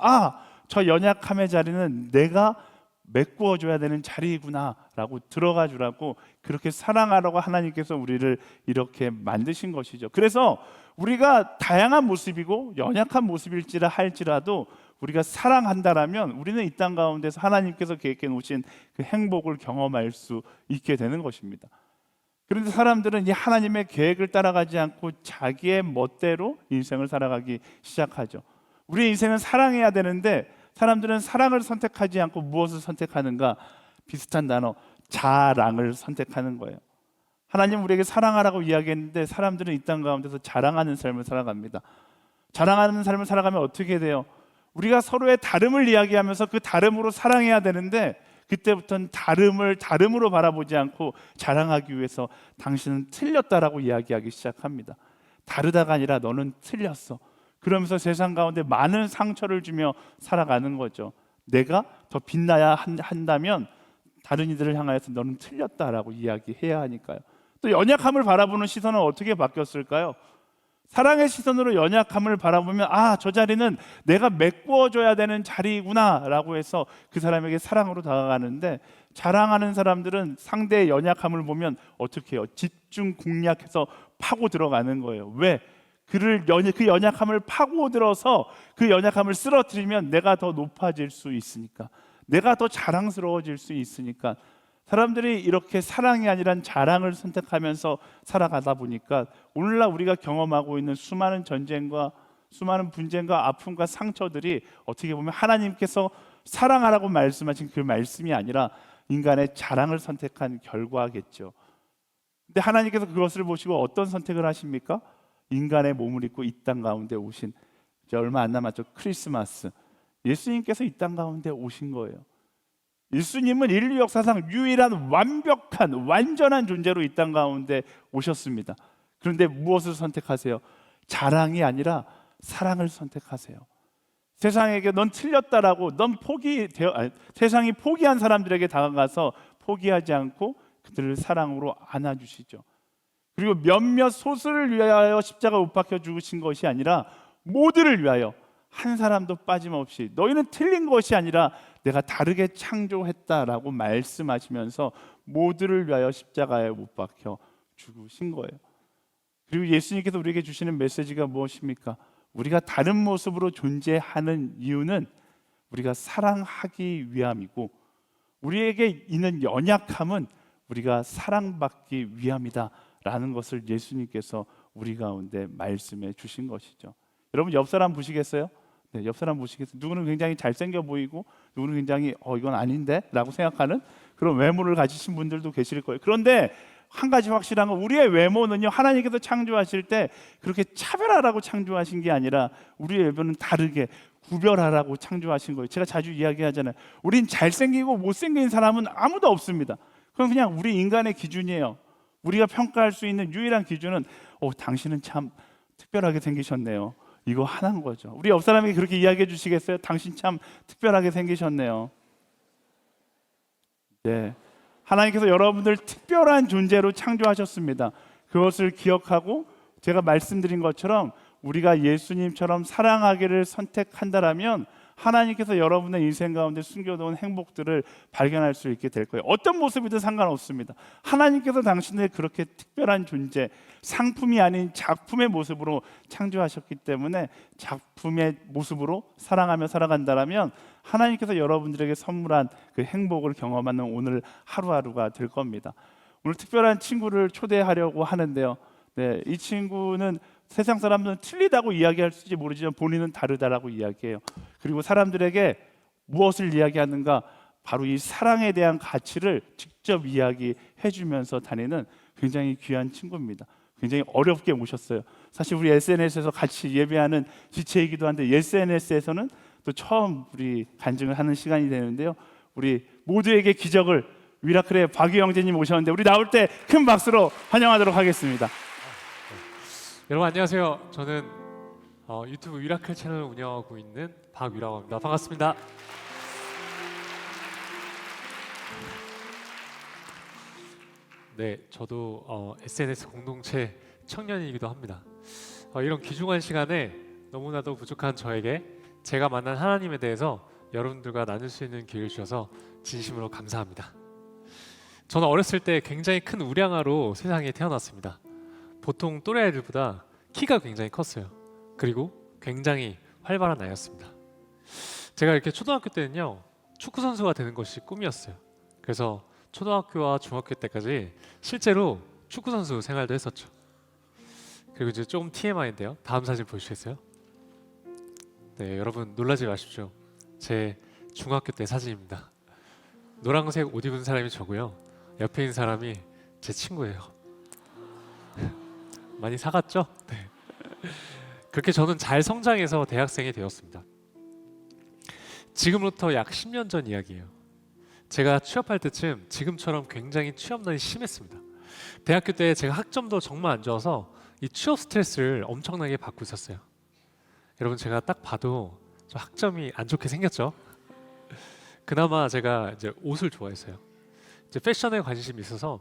저 연약함의 자리는 내가 메꾸어 줘야 되는 자리구나라고 들어가 주라고 그렇게 사랑하라고 하나님께서 우리를 이렇게 만드신 것이죠. 그래서 우리가 다양한 모습이고 연약한 모습일지라 할지라도 우리가 사랑한다라면 우리는 이 땅 가운데서 하나님께서 계획해 놓으신 그 행복을 경험할 수 있게 되는 것입니다. 그런데 사람들은 이 하나님의 계획을 따라가지 않고 자기의 멋대로 인생을 살아가기 시작하죠. 우리의 인생은 사랑해야 되는데 사람들은 사랑을 선택하지 않고 무엇을 선택하는가? 비슷한 단어, 자랑을 선택하는 거예요. 하나님 우리에게 사랑하라고 이야기했는데 사람들은 이 땅 가운데서 자랑하는 삶을 살아갑니다. 자랑하는 삶을 살아가면 어떻게 돼요? 우리가 서로의 다름을 이야기하면서 그 다름으로 사랑해야 되는데 그때부터는 다름을 다름으로 바라보지 않고 자랑하기 위해서 당신은 틀렸다라고 이야기하기 시작합니다. 다르다가 아니라 너는 틀렸어. 그러면서 세상 가운데 많은 상처를 주며 살아가는 거죠. 내가 더 빛나야 한다면 다른 이들을 향하여서 너는 틀렸다라고 이야기해야 하니까요. 또 연약함을 바라보는 시선은 어떻게 바뀌었을까요? 사랑의 시선으로 연약함을 바라보면 저 자리는 내가 메꾸어줘야 되는 자리구나라고 해서 그 사람에게 사랑으로 다가가는데 자랑하는 사람들은 상대의 연약함을 보면 어떻게 해요? 집중 공략해서 파고 들어가는 거예요. 왜? 그 연약함을 파고들어서 그 연약함을 쓰러뜨리면 내가 더 높아질 수 있으니까, 내가 더 자랑스러워질 수 있으니까 사람들이 이렇게 사랑이 아니란 자랑을 선택하면서 살아가다 보니까 오늘날 우리가 경험하고 있는 수많은 전쟁과 수많은 분쟁과 아픔과 상처들이 어떻게 보면 하나님께서 사랑하라고 말씀하신 그 말씀이 아니라 인간의 자랑을 선택한 결과겠죠. 근데 하나님께서 그것을 보시고 어떤 선택을 하십니까? 인간의 몸을 입고 이 땅 가운데 오신, 이제 얼마 안 남았죠. 크리스마스. 예수님께서 이 땅 가운데 오신 거예요. 예수님은 인류 역사상 유일한 완벽한 완전한 존재로 이 땅 가운데 오셨습니다. 그런데 무엇을 선택하세요? 자랑이 아니라 사랑을 선택하세요. 세상에게 넌 틀렸다라고 세상이 포기한 사람들에게 다가가서 포기하지 않고 그들을 사랑으로 안아주시죠. 그리고 몇몇 소수를 위하여 십자가 못 박혀 죽으신 것이 아니라 모두를 위하여 한 사람도 빠짐없이 너희는 틀린 것이 아니라 내가 다르게 창조했다라고 말씀하시면서 모두를 위하여 십자가에 못 박혀 죽으신 거예요. 그리고 예수님께서 우리에게 주시는 메시지가 무엇입니까? 우리가 다른 모습으로 존재하는 이유는 우리가 사랑하기 위함이고 우리에게 있는 연약함은 우리가 사랑받기 위함이다 라는 것을 예수님께서 우리 가운데 말씀해 주신 것이죠. 여러분 옆 사람 보시겠어요? 네, 옆 사람 보시겠어요? 누구는 굉장히 잘생겨 보이고 누구는 굉장히 이건 아닌데 라고 생각하는 그런 외모를 가지신 분들도 계실 거예요. 그런데 한 가지 확실한 건 우리의 외모는요, 하나님께서 창조하실 때 그렇게 차별하라고 창조하신 게 아니라 우리의 외모는 다르게 구별하라고 창조하신 거예요. 제가 자주 이야기하잖아요. 우린 잘생기고 못생긴 사람은 아무도 없습니다. 그건 그냥 우리 인간의 기준이에요. 우리가 평가할 수 있는 유일한 기준은 당신은 참 특별하게 생기셨네요. 이거 하나인 거죠. 우리 옆 사람에게 그렇게 이야기해 주시겠어요? 당신 참 특별하게 생기셨네요. 네, 하나님께서 여러분들 특별한 존재로 창조하셨습니다. 그것을 기억하고 제가 말씀드린 것처럼 우리가 예수님처럼 사랑하기를 선택한다라면 하나님께서 여러분의 인생 가운데 숨겨놓은 행복들을 발견할 수 있게 될 거예요. 어떤 모습이든 상관없습니다. 하나님께서 당신을 그렇게 특별한 존재, 상품이 아닌 작품의 모습으로 창조하셨기 때문에 작품의 모습으로 사랑하며 살아간다라면 하나님께서 여러분들에게 선물한 그 행복을 경험하는 오늘 하루하루가 될 겁니다. 오늘 특별한 친구를 초대하려고 하는데요. 네, 이 친구는 세상 사람들은 틀리다고 이야기할지 모르지만 본인은 다르다라고 이야기해요. 그리고 사람들에게 무엇을 이야기하는가? 바로 이 사랑에 대한 가치를 직접 이야기해 주면서 다니는 굉장히 귀한 친구입니다. 굉장히 어렵게 모셨어요. 사실 우리 SNS에서 같이 예배하는 지체이기도 한데 SNS에서는 또 처음 우리 간증을 하는 시간이 되는데요. 우리 모두에게 기적을 미라클의 박유 형제님 오셨는데 우리 나올 때 큰 박수로 환영하도록 하겠습니다. 여러분 안녕하세요. 저는 유튜브 미라클 채널을 운영하고 있는 박유라고 합니다. 반갑습니다. 네, 저도 SNS 공동체 청년이기도 합니다. 이런 귀중한 시간에 너무나도 부족한 저에게 제가 만난 하나님에 대해서 여러분들과 나눌 수 있는 기회를 주셔서 진심으로 감사합니다. 저는 어렸을 때 굉장히 큰 우량아로 세상에 태어났습니다. 보통 또래 아이들보다 키가 굉장히 컸어요. 그리고 굉장히 활발한 아이였습니다. 제가 이렇게 초등학교 때는요, 축구 선수가 되는 것이 꿈이었어요. 그래서 초등학교와 중학교 때까지 실제로 축구 선수 생활도 했었죠. 그리고 이제 조금 TMI인데요. 다음 사진 보시겠어요? 네, 여러분 놀라지 마십시오. 제 중학교 때 사진입니다. 노란색 옷 입은 사람이 저고요. 옆에 있는 사람이 제 친구예요. 많이 사갔죠? 네. 그렇게 저는 잘 성장해서 대학생이 되었습니다. 지금부터 약 10년 전 이야기예요. 제가 취업할 때쯤 지금처럼 굉장히 취업난이 심했습니다. 대학교 때 제가 학점도 정말 안 좋아서 이 취업 스트레스를 엄청나게 받고 있었어요. 여러분 제가 딱 봐도 저 학점이 안 좋게 생겼죠? 그나마 제가 이제 옷을 좋아했어요. 이제 패션에 관심이 있어서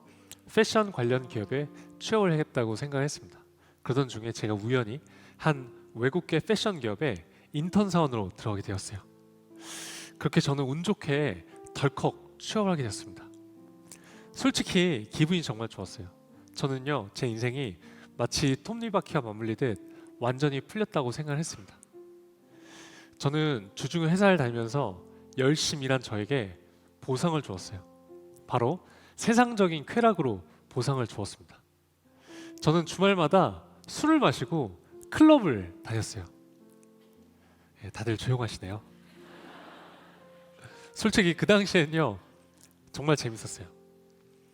패션 관련 기업에 취업을 하겠다고 생각했습니다. 그러던 중에 제가 우연히 한 외국계 패션 기업에 인턴 사원으로 들어가게 되었어요. 그렇게 저는 운 좋게 덜컥 취업을 하게 됐습니다. 솔직히 기분이 정말 좋았어요. 저는요, 제 인생이 마치 톱니바퀴와 맞물리듯 완전히 풀렸다고 생각을 했습니다. 저는 주중 회사를 다니면서 열심히 일한 저에게 보상을 주었어요. 바로 세상적인 쾌락으로 보상을 주었습니다. 저는 주말마다 술을 마시고 클럽을 다녔어요. 예, 다들 조용하시네요. 솔직히 그 당시에는요, 정말 재밌었어요.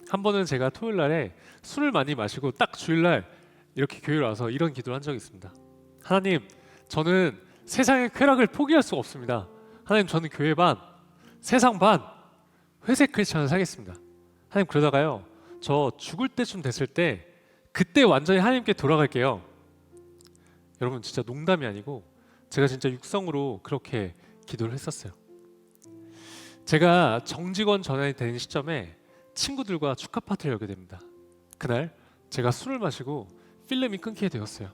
한 번은 제가 토요일 날에 술을 많이 마시고 딱 주일날 이렇게 교회를 와서 이런 기도를 한 적이 있습니다. 하나님, 저는 세상의 쾌락을 포기할 수가 없습니다. 하나님, 저는 교회 반, 세상 반, 회색 크리스천을 살겠습니다. 하나님, 그러다가요, 저 죽을 때쯤 됐을 때 그때 완전히 하나님께 돌아갈게요. 여러분 진짜 농담이 아니고 제가 진짜 육성으로 그렇게 기도를 했었어요. 제가 정직원 전환이 되는 시점에 친구들과 축하 파티를 열게 됩니다. 그날 제가 술을 마시고 필름이 끊기게 되었어요.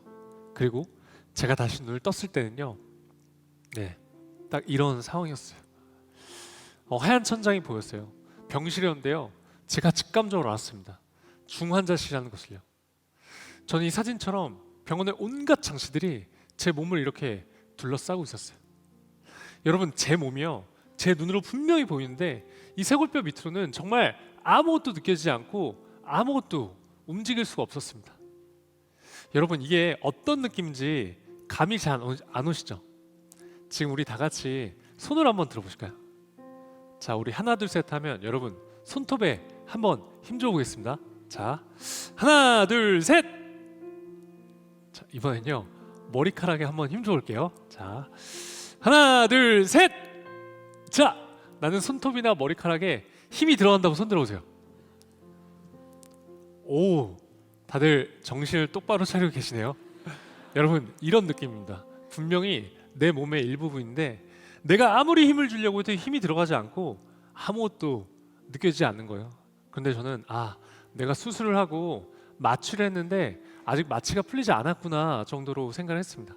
그리고 제가 다시 눈을 떴을 때는요, 네, 딱 이런 상황이었어요. 하얀 천장이 보였어요. 병실이었는데요, 제가 직감적으로 알았습니다. 중환자실이라는 것을요. 저는 이 사진처럼 병원의 온갖 장치들이 제 몸을 이렇게 둘러싸고 있었어요. 여러분, 제 몸이요, 제 눈으로 분명히 보이는데 이 쇄골뼈 밑으로는 정말 아무것도 느껴지지 않고 아무것도 움직일 수가 없었습니다. 여러분, 이게 어떤 느낌인지 감이 잘 안 오시죠? 지금 우리 다 같이 손을 한번 들어보실까요? 자, 우리 하나 둘 셋 하면 여러분 손톱에 한번 힘줘 보겠습니다. 자, 하나 둘 셋. 자, 이번엔요 머리카락에 한번 힘줘 볼게요. 자, 하나 둘 셋. 자, 나는 손톱이나 머리카락에 힘이 들어간다고 손 들어보세요. 오, 다들 정신을 똑바로 차리고 계시네요. 여러분, 이런 느낌입니다. 분명히 내 몸의 일부분인데 내가 아무리 힘을 주려고 해도 힘이 들어가지 않고 아무것도 느껴지지 않는 거예요. 근데 저는 내가 수술을 하고 마취를 했는데 아직 마취가 풀리지 않았구나 정도로 생각을 했습니다.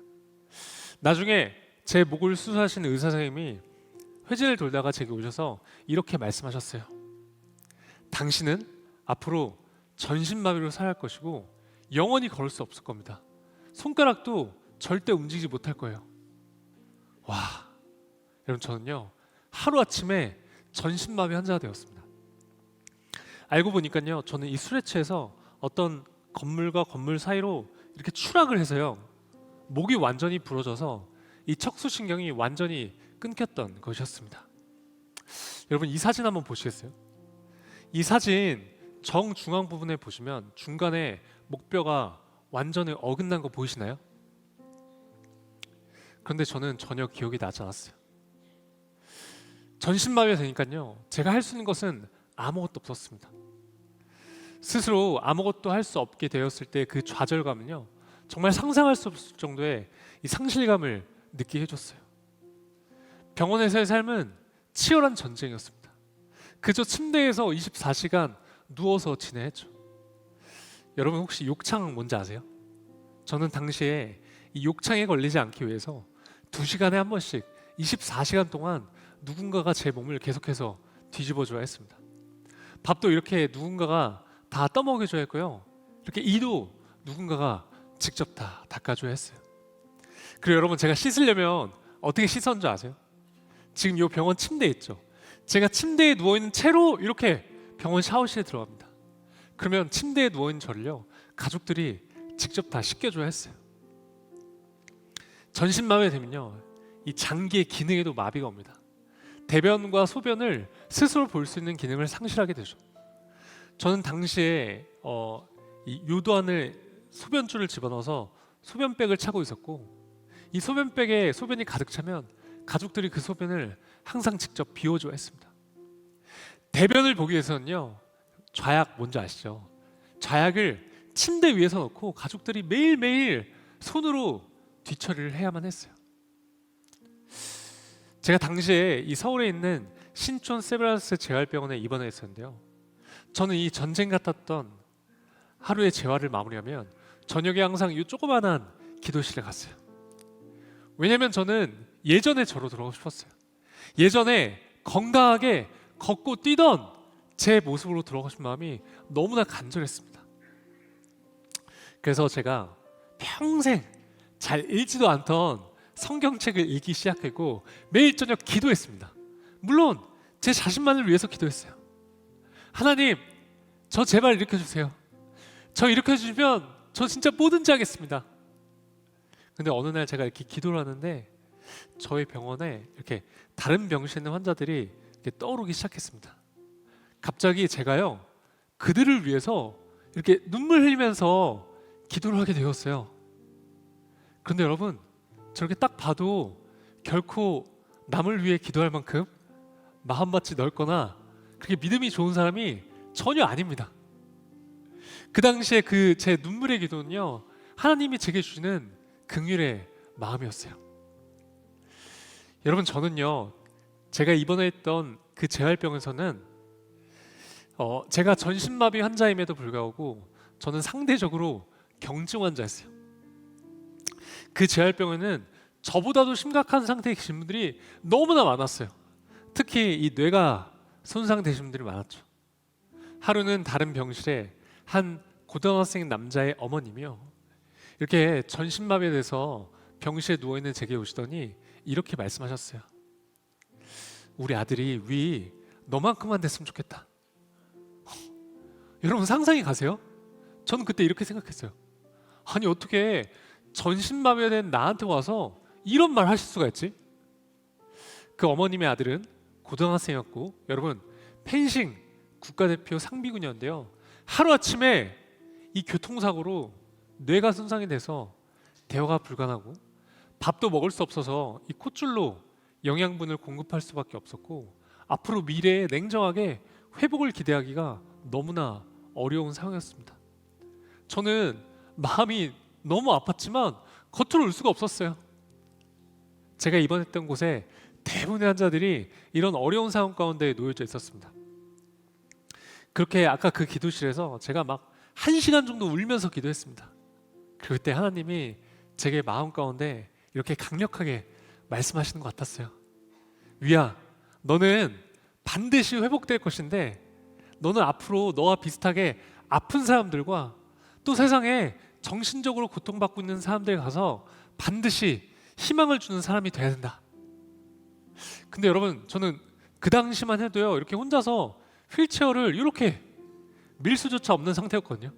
나중에 제 목을 수술하신 의사 선생님이 회진을 돌다가 제게 오셔서 이렇게 말씀하셨어요. 당신은 앞으로 전신마비로 살아갈 것이고 영원히 걸을 수 없을 겁니다. 손가락도 절대 움직이지 못할 거예요. 와, 여러분, 저는요 하루아침에 전신마비 환자가 되었습니다. 알고 보니까요, 저는 이 술에 취해서 어떤 건물과 건물 사이로 이렇게 추락을 해서요, 목이 완전히 부러져서 이 척수신경이 완전히 끊겼던 것이었습니다. 여러분, 이 사진 한번 보시겠어요? 이 사진 정중앙 부분에 보시면 중간에 목뼈가 완전히 어긋난 거 보이시나요? 그런데 저는 전혀 기억이 나지 않았어요. 전신마비가 되니까요, 제가 할 수 있는 것은 아무것도 없었습니다. 스스로 아무것도 할 수 없게 되었을 때 그 좌절감은요, 정말 상상할 수 없을 정도의 이 상실감을 느끼게 해줬어요. 병원에서의 삶은 치열한 전쟁이었습니다. 그저 침대에서 24시간 누워서 지내했죠. 여러분, 혹시 욕창 뭔지 아세요? 저는 당시에 이 욕창에 걸리지 않기 위해서 2시간에 한 번씩 24시간 동안 누군가가 제 몸을 계속해서 뒤집어 줘야 했습니다. 밥도 이렇게 누군가가 다 떠먹여줘야 했고요. 이렇게 이도 누군가가 직접 다 닦아줘야 했어요. 그리고 여러분, 제가 씻으려면 어떻게 씻었는 줄 아세요? 지금 이 병원 침대에 있죠. 제가 침대에 누워있는 채로 이렇게 병원 샤워실에 들어갑니다. 그러면 침대에 누워있는 저를요, 가족들이 직접 다 씻겨줘야 했어요. 전신마비가 되면요, 이 장기의 기능에도 마비가 옵니다. 대변과 소변을 스스로 볼 수 있는 기능을 상실하게 되죠. 저는 당시에 이 요도 안을 소변줄을 집어넣어서 소변백을 차고 있었고, 이 소변백에 소변이 가득 차면 가족들이 그 소변을 항상 직접 비워줘야 했습니다. 대변을 보기 위해서는요, 좌약 뭔지 아시죠? 좌약을 침대 위에서 놓고 가족들이 매일매일 손으로 뒤처리를 해야만 했어요. 제가 당시에 이 서울에 있는 신촌 세브란스 재활병원에 입원해 있었는데요. 저는 이 전쟁 같았던 하루의 재활을 마무리하면 저녁에 항상 이 조그만한 기도실에 갔어요. 왜냐면 저는 예전에 저로 돌아가고 싶었어요. 예전에 건강하게 걷고 뛰던 제 모습으로 돌아가고 싶은 마음이 너무나 간절했습니다. 그래서 제가 평생 잘 읽지도 않던 성경책을 읽기 시작했고 매일 저녁 기도했습니다. 물론 제 자신만을 위해서 기도했어요. 하나님, 저 제발 일으켜주세요. 저 일으켜주시면 저 진짜 뭐든지 하겠습니다. 근데 어느 날 제가 이렇게 기도를 하는데 저희 병원에 이렇게 다른 병실에 있는 환자들이 이렇게 떠오르기 시작했습니다. 갑자기 제가요, 그들을 위해서 이렇게 눈물 흘리면서 기도를 하게 되었어요. 그런데 여러분, 저렇게 딱 봐도 결코 남을 위해 기도할 만큼 마음밭이 넓거나 그렇게 믿음이 좋은 사람이 전혀 아닙니다. 그 당시에 그 제 눈물의 기도는요, 하나님이 제게 주시는 긍휼의 마음이었어요. 여러분, 저는요, 제가 입원했던 그 재활병에서는 제가 전신마비 환자임에도 불구하고 저는 상대적으로 경증 환자였어요. 그 재활병에는 저보다도 심각한 상태에 계신 분들이 너무나 많았어요. 특히 이 뇌가 손상되신 분들이 많았죠. 하루는 다른 병실에 한 고등학생 남자의 어머님이요, 이렇게 전신마비에 대해서 병실에 누워있는 제게 오시더니 이렇게 말씀하셨어요. 우리 아들이 위 너만큼만 됐으면 좋겠다. 여러분, 상상이 가세요? 저는 그때 이렇게 생각했어요. 아니, 어떻게 전신마비에 된 나한테 와서 이런 말 하실 수가 있지? 그 어머님의 아들은 고등학생이었고, 여러분, 펜싱 국가대표 상비군이었는데요, 하루아침에 이 교통사고로 뇌가 손상이 돼서 대화가 불가능하고 밥도 먹을 수 없어서 이 콧줄로 영양분을 공급할 수밖에 없었고, 앞으로 미래에 냉정하게 회복을 기대하기가 너무나 어려운 상황이었습니다. 저는 마음이 너무 아팠지만 겉으로 울 수가 없었어요. 제가 입원했던 곳에 대부분의 환자들이 이런 어려운 상황 가운데 놓여져 있었습니다. 그렇게 아까 그 기도실에서 제가 막 1시간 정도 울면서 기도했습니다. 그리고 그때 하나님이 제게 마음 가운데 이렇게 강력하게 말씀하시는 것 같았어요. 위야, 너는 반드시 회복될 것인데 너는 앞으로 너와 비슷하게 아픈 사람들과 또 세상에 정신적으로 고통받고 있는 사람들에 가서 반드시 희망을 주는 사람이 돼야 된다. 근데 여러분, 저는 그 당시만 해도요, 이렇게 혼자서 휠체어를 이렇게 밀 수조차 없는 상태였거든요.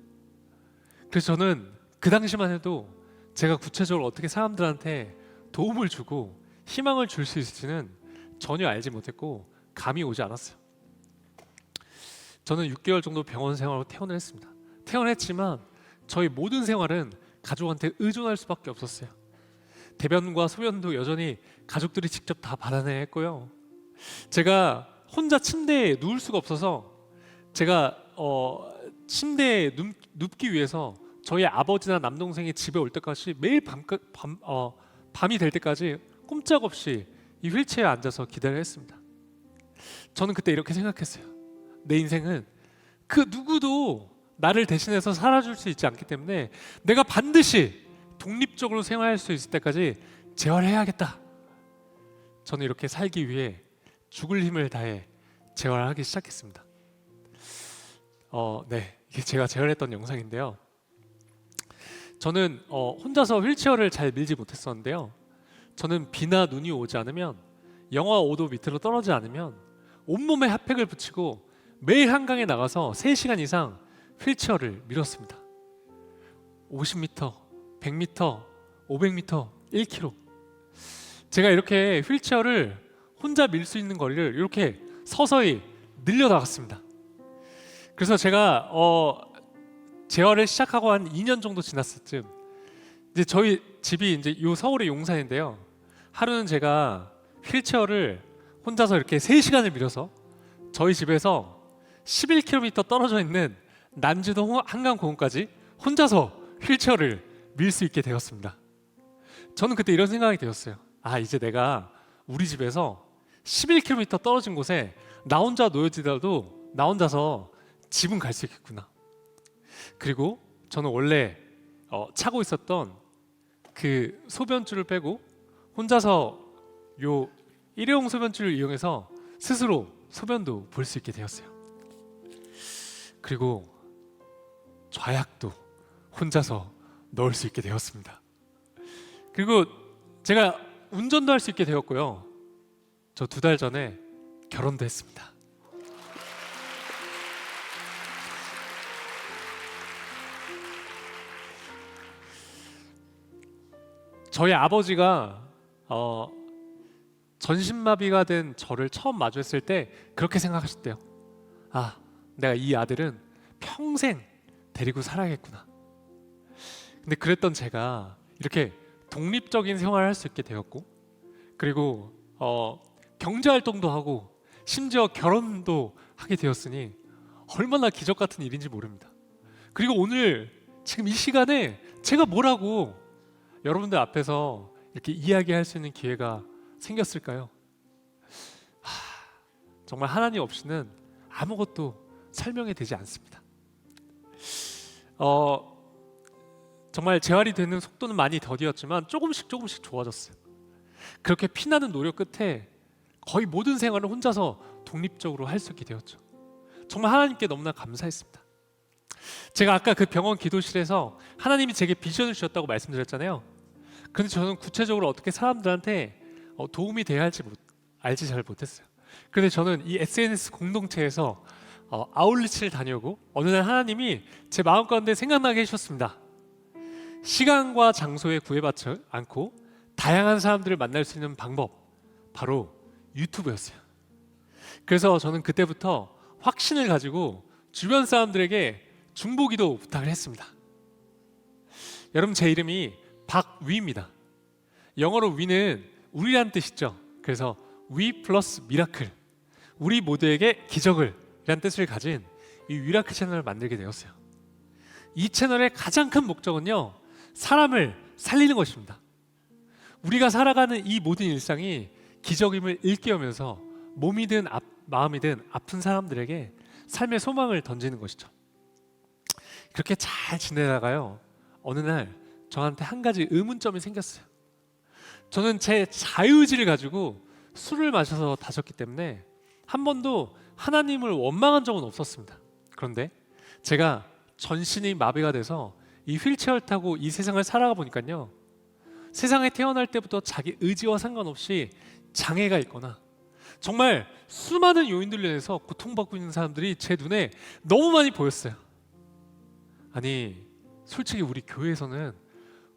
그래서 저는 그 당시만 해도 제가 구체적으로 어떻게 사람들한테 도움을 주고 희망을 줄 수 있을지는 전혀 알지 못했고 감이 오지 않았어요. 저는 6개월 정도 병원 생활로 퇴원을 했습니다. 퇴원했지만 저희 모든 생활은 가족한테 의존할 수밖에 없었어요. 대변과 소변도 여전히 가족들이 직접 다 받아내야 했고요. 제가 혼자 침대에 누울 수가 없어서 제가 침대에 눕기 위해서 저희 아버지나 남동생이 집에 올 때까지 매일 밤이 될 때까지 꼼짝없이 이 휠체어에 앉아서 기다려 했습니다. 저는 그때 이렇게 생각했어요. 내 인생은 그 누구도 나를 대신해서 살아줄 수 있지 않기 때문에 내가 반드시 독립적으로 생활할 수 있을 때까지 재활해야겠다. 저는 이렇게 살기 위해 죽을 힘을 다해 재활하기 시작했습니다. 네, 이게 제가 재활했던 영상인데요. 저는 혼자서 휠체어를 잘 밀지 못했었는데요. 저는 비나 눈이 오지 않으면, 영하 5도 밑으로 떨어지지 않으면 온몸에 핫팩을 붙이고 매일 한강에 나가서 3시간 이상 휠체어를 밀었습니다. 50m, 100m, 500m, 1km. 제가 이렇게 휠체어를 혼자 밀 수 있는 거리를 이렇게 서서히 늘려나갔습니다. 그래서 제가 재활을 시작하고 한 2년 정도 지났을 쯤, 이제 저희 집이 이제 요 서울의 용산인데요. 하루는 제가 휠체어를 혼자서 이렇게 3시간을 밀어서 저희 집에서 11km 떨어져 있는 난지도 한강공원까지 혼자서 휠체어를 밀 수 있게 되었습니다. 저는 그때 이런 생각이 들었어요. 아, 이제 내가 우리 집에서 11km 떨어진 곳에 나 혼자 놓여지더라도 나 혼자서 집은 갈 수 있겠구나. 그리고 저는 원래 차고 있었던 그 소변줄을 빼고 혼자서 요 일회용 소변줄을 이용해서 스스로 소변도 볼 수 있게 되었어요. 그리고 좌약도 혼자서 넣을 수 있게 되었습니다. 그리고 제가 운전도 할 수 있게 되었고요. 저 2달 전에 결혼도 했습니다. 저희 아버지가 전신마비가 된 저를 처음 마주했을 때 그렇게 생각하셨대요. 아, 내가 이 아들은 평생 데리고 살아야겠구나. 근데 그랬던 제가 이렇게 독립적인 생활을 할 수 있게 되었고, 그리고 경제활동도 하고 심지어 결혼도 하게 되었으니 얼마나 기적 같은 일인지 모릅니다. 그리고 오늘 지금 이 시간에 제가 뭐라고 여러분들 앞에서 이렇게 이야기할 수 있는 기회가 생겼을까요? 정말 하나님 없이는 아무것도 설명이 되지 않습니다. 정말 재활이 되는 속도는 많이 더디었지만 조금씩 좋아졌어요. 그렇게 피나는 노력 끝에 거의 모든 생활을 혼자서 독립적으로 할 수 있게 되었죠. 정말 하나님께 너무나 감사했습니다. 제가 아까 그 병원 기도실에서 하나님이 제게 비전을 주셨다고 말씀드렸잖아요. 그런데 저는 구체적으로 어떻게 사람들한테 도움이 돼야 할지 알지 잘 못했어요. 그런데 저는 이 SNS 공동체에서 아울리치를 다녀오고 어느 날 하나님이 제 마음 가운데 생각나게 해주셨습니다. 시간과 장소에 구애받지 않고 다양한 사람들을 만날 수 있는 방법, 바로 유튜브였어요. 그래서 저는 그때부터 확신을 가지고 주변 사람들에게 중보기도 부탁을 했습니다. 여러분, 제 이름이 박위입니다. 영어로 위는 우리란 뜻이죠. 그래서 위 플러스 미라클, 우리 모두에게 기적을 이란 뜻을 가진 이 위라클 채널을 만들게 되었어요. 이 채널의 가장 큰 목적은요, 사람을 살리는 것입니다. 우리가 살아가는 이 모든 일상이 기적임을 일깨우면서 몸이든 마음이든 아픈 사람들에게 삶의 소망을 던지는 것이죠. 그렇게 잘 지내다가요, 어느 날 저한테 한 가지 의문점이 생겼어요. 저는 제 자유의지를 가지고 술을 마셔서 다졌기 때문에 한 번도 하나님을 원망한 적은 없었습니다. 그런데 제가 전신이 마비가 돼서 이 휠체어를 타고 이 세상을 살아가 보니까요, 세상에 태어날 때부터 자기 의지와 상관없이 장애가 있거나 정말 수많은 요인들로 인해서 고통받고 있는 사람들이 제 눈에 너무 많이 보였어요. 아니, 솔직히 우리 교회에서는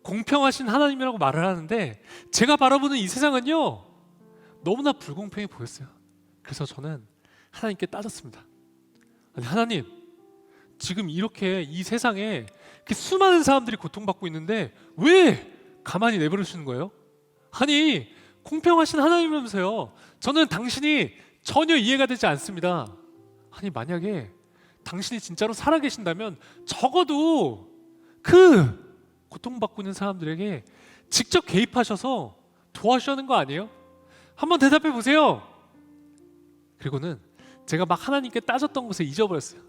공평하신 하나님이라고 말을 하는데 제가 바라보는 이 세상은요, 너무나 불공평해 보였어요. 그래서 저는 하나님께 따졌습니다. 아니, 하나님, 지금 이렇게 이 세상에 이렇게 수많은 사람들이 고통받고 있는데 왜 가만히 내버려 두시는 거예요? 아니, 공평하신 하나님이면서요, 저는 당신이 전혀 이해가 되지 않습니다. 아니, 만약에 당신이 진짜로 살아계신다면 적어도 그 고통받고 있는 사람들에게 직접 개입하셔서 도와주시는 거 아니에요? 한번 대답해 보세요. 그리고는 제가 막 하나님께 따졌던 것을 잊어버렸어요.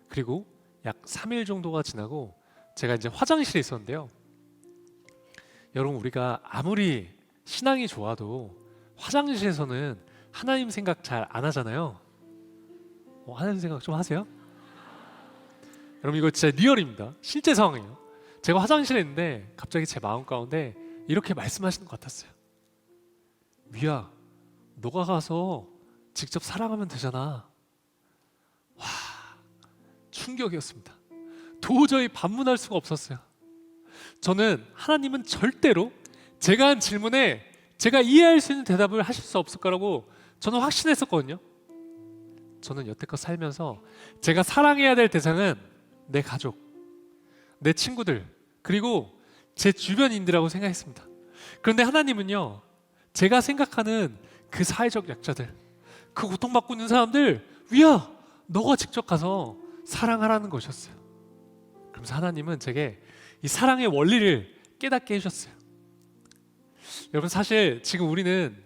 그리고 약 3일 정도가 지나고 제가 이제 화장실에 있었는데요, 여러분 우리가 아무리 신앙이 좋아도 화장실에서는 하나님 생각 잘 안 하잖아요. 하나님 생각 좀 하세요? 여러분 이거 진짜 리얼입니다. 실제 상황이에요. 제가 화장실에 있는데 갑자기 제 마음 가운데 이렇게 말씀하시는 것 같았어요. 위야, 너가 가서 직접 사랑하면 되잖아. 와, 충격이었습니다. 도저히 반문할 수가 없었어요. 저는 하나님은 절대로 제가 한 질문에 제가 이해할 수 있는 대답을 하실 수 없을 거라고 저는 확신했었거든요. 저는 여태껏 살면서 제가 사랑해야 될 대상은 내 가족, 내 친구들, 그리고 제 주변인들이라고 생각했습니다. 그런데 하나님은요, 제가 생각하는 그 사회적 약자들, 그 고통받고 있는 사람들, 위야, 너가 직접 가서 사랑하라는 것이었어요. 그러면서 하나님은 제게 이 사랑의 원리를 깨닫게 해주셨어요. 여러분 사실 지금 우리는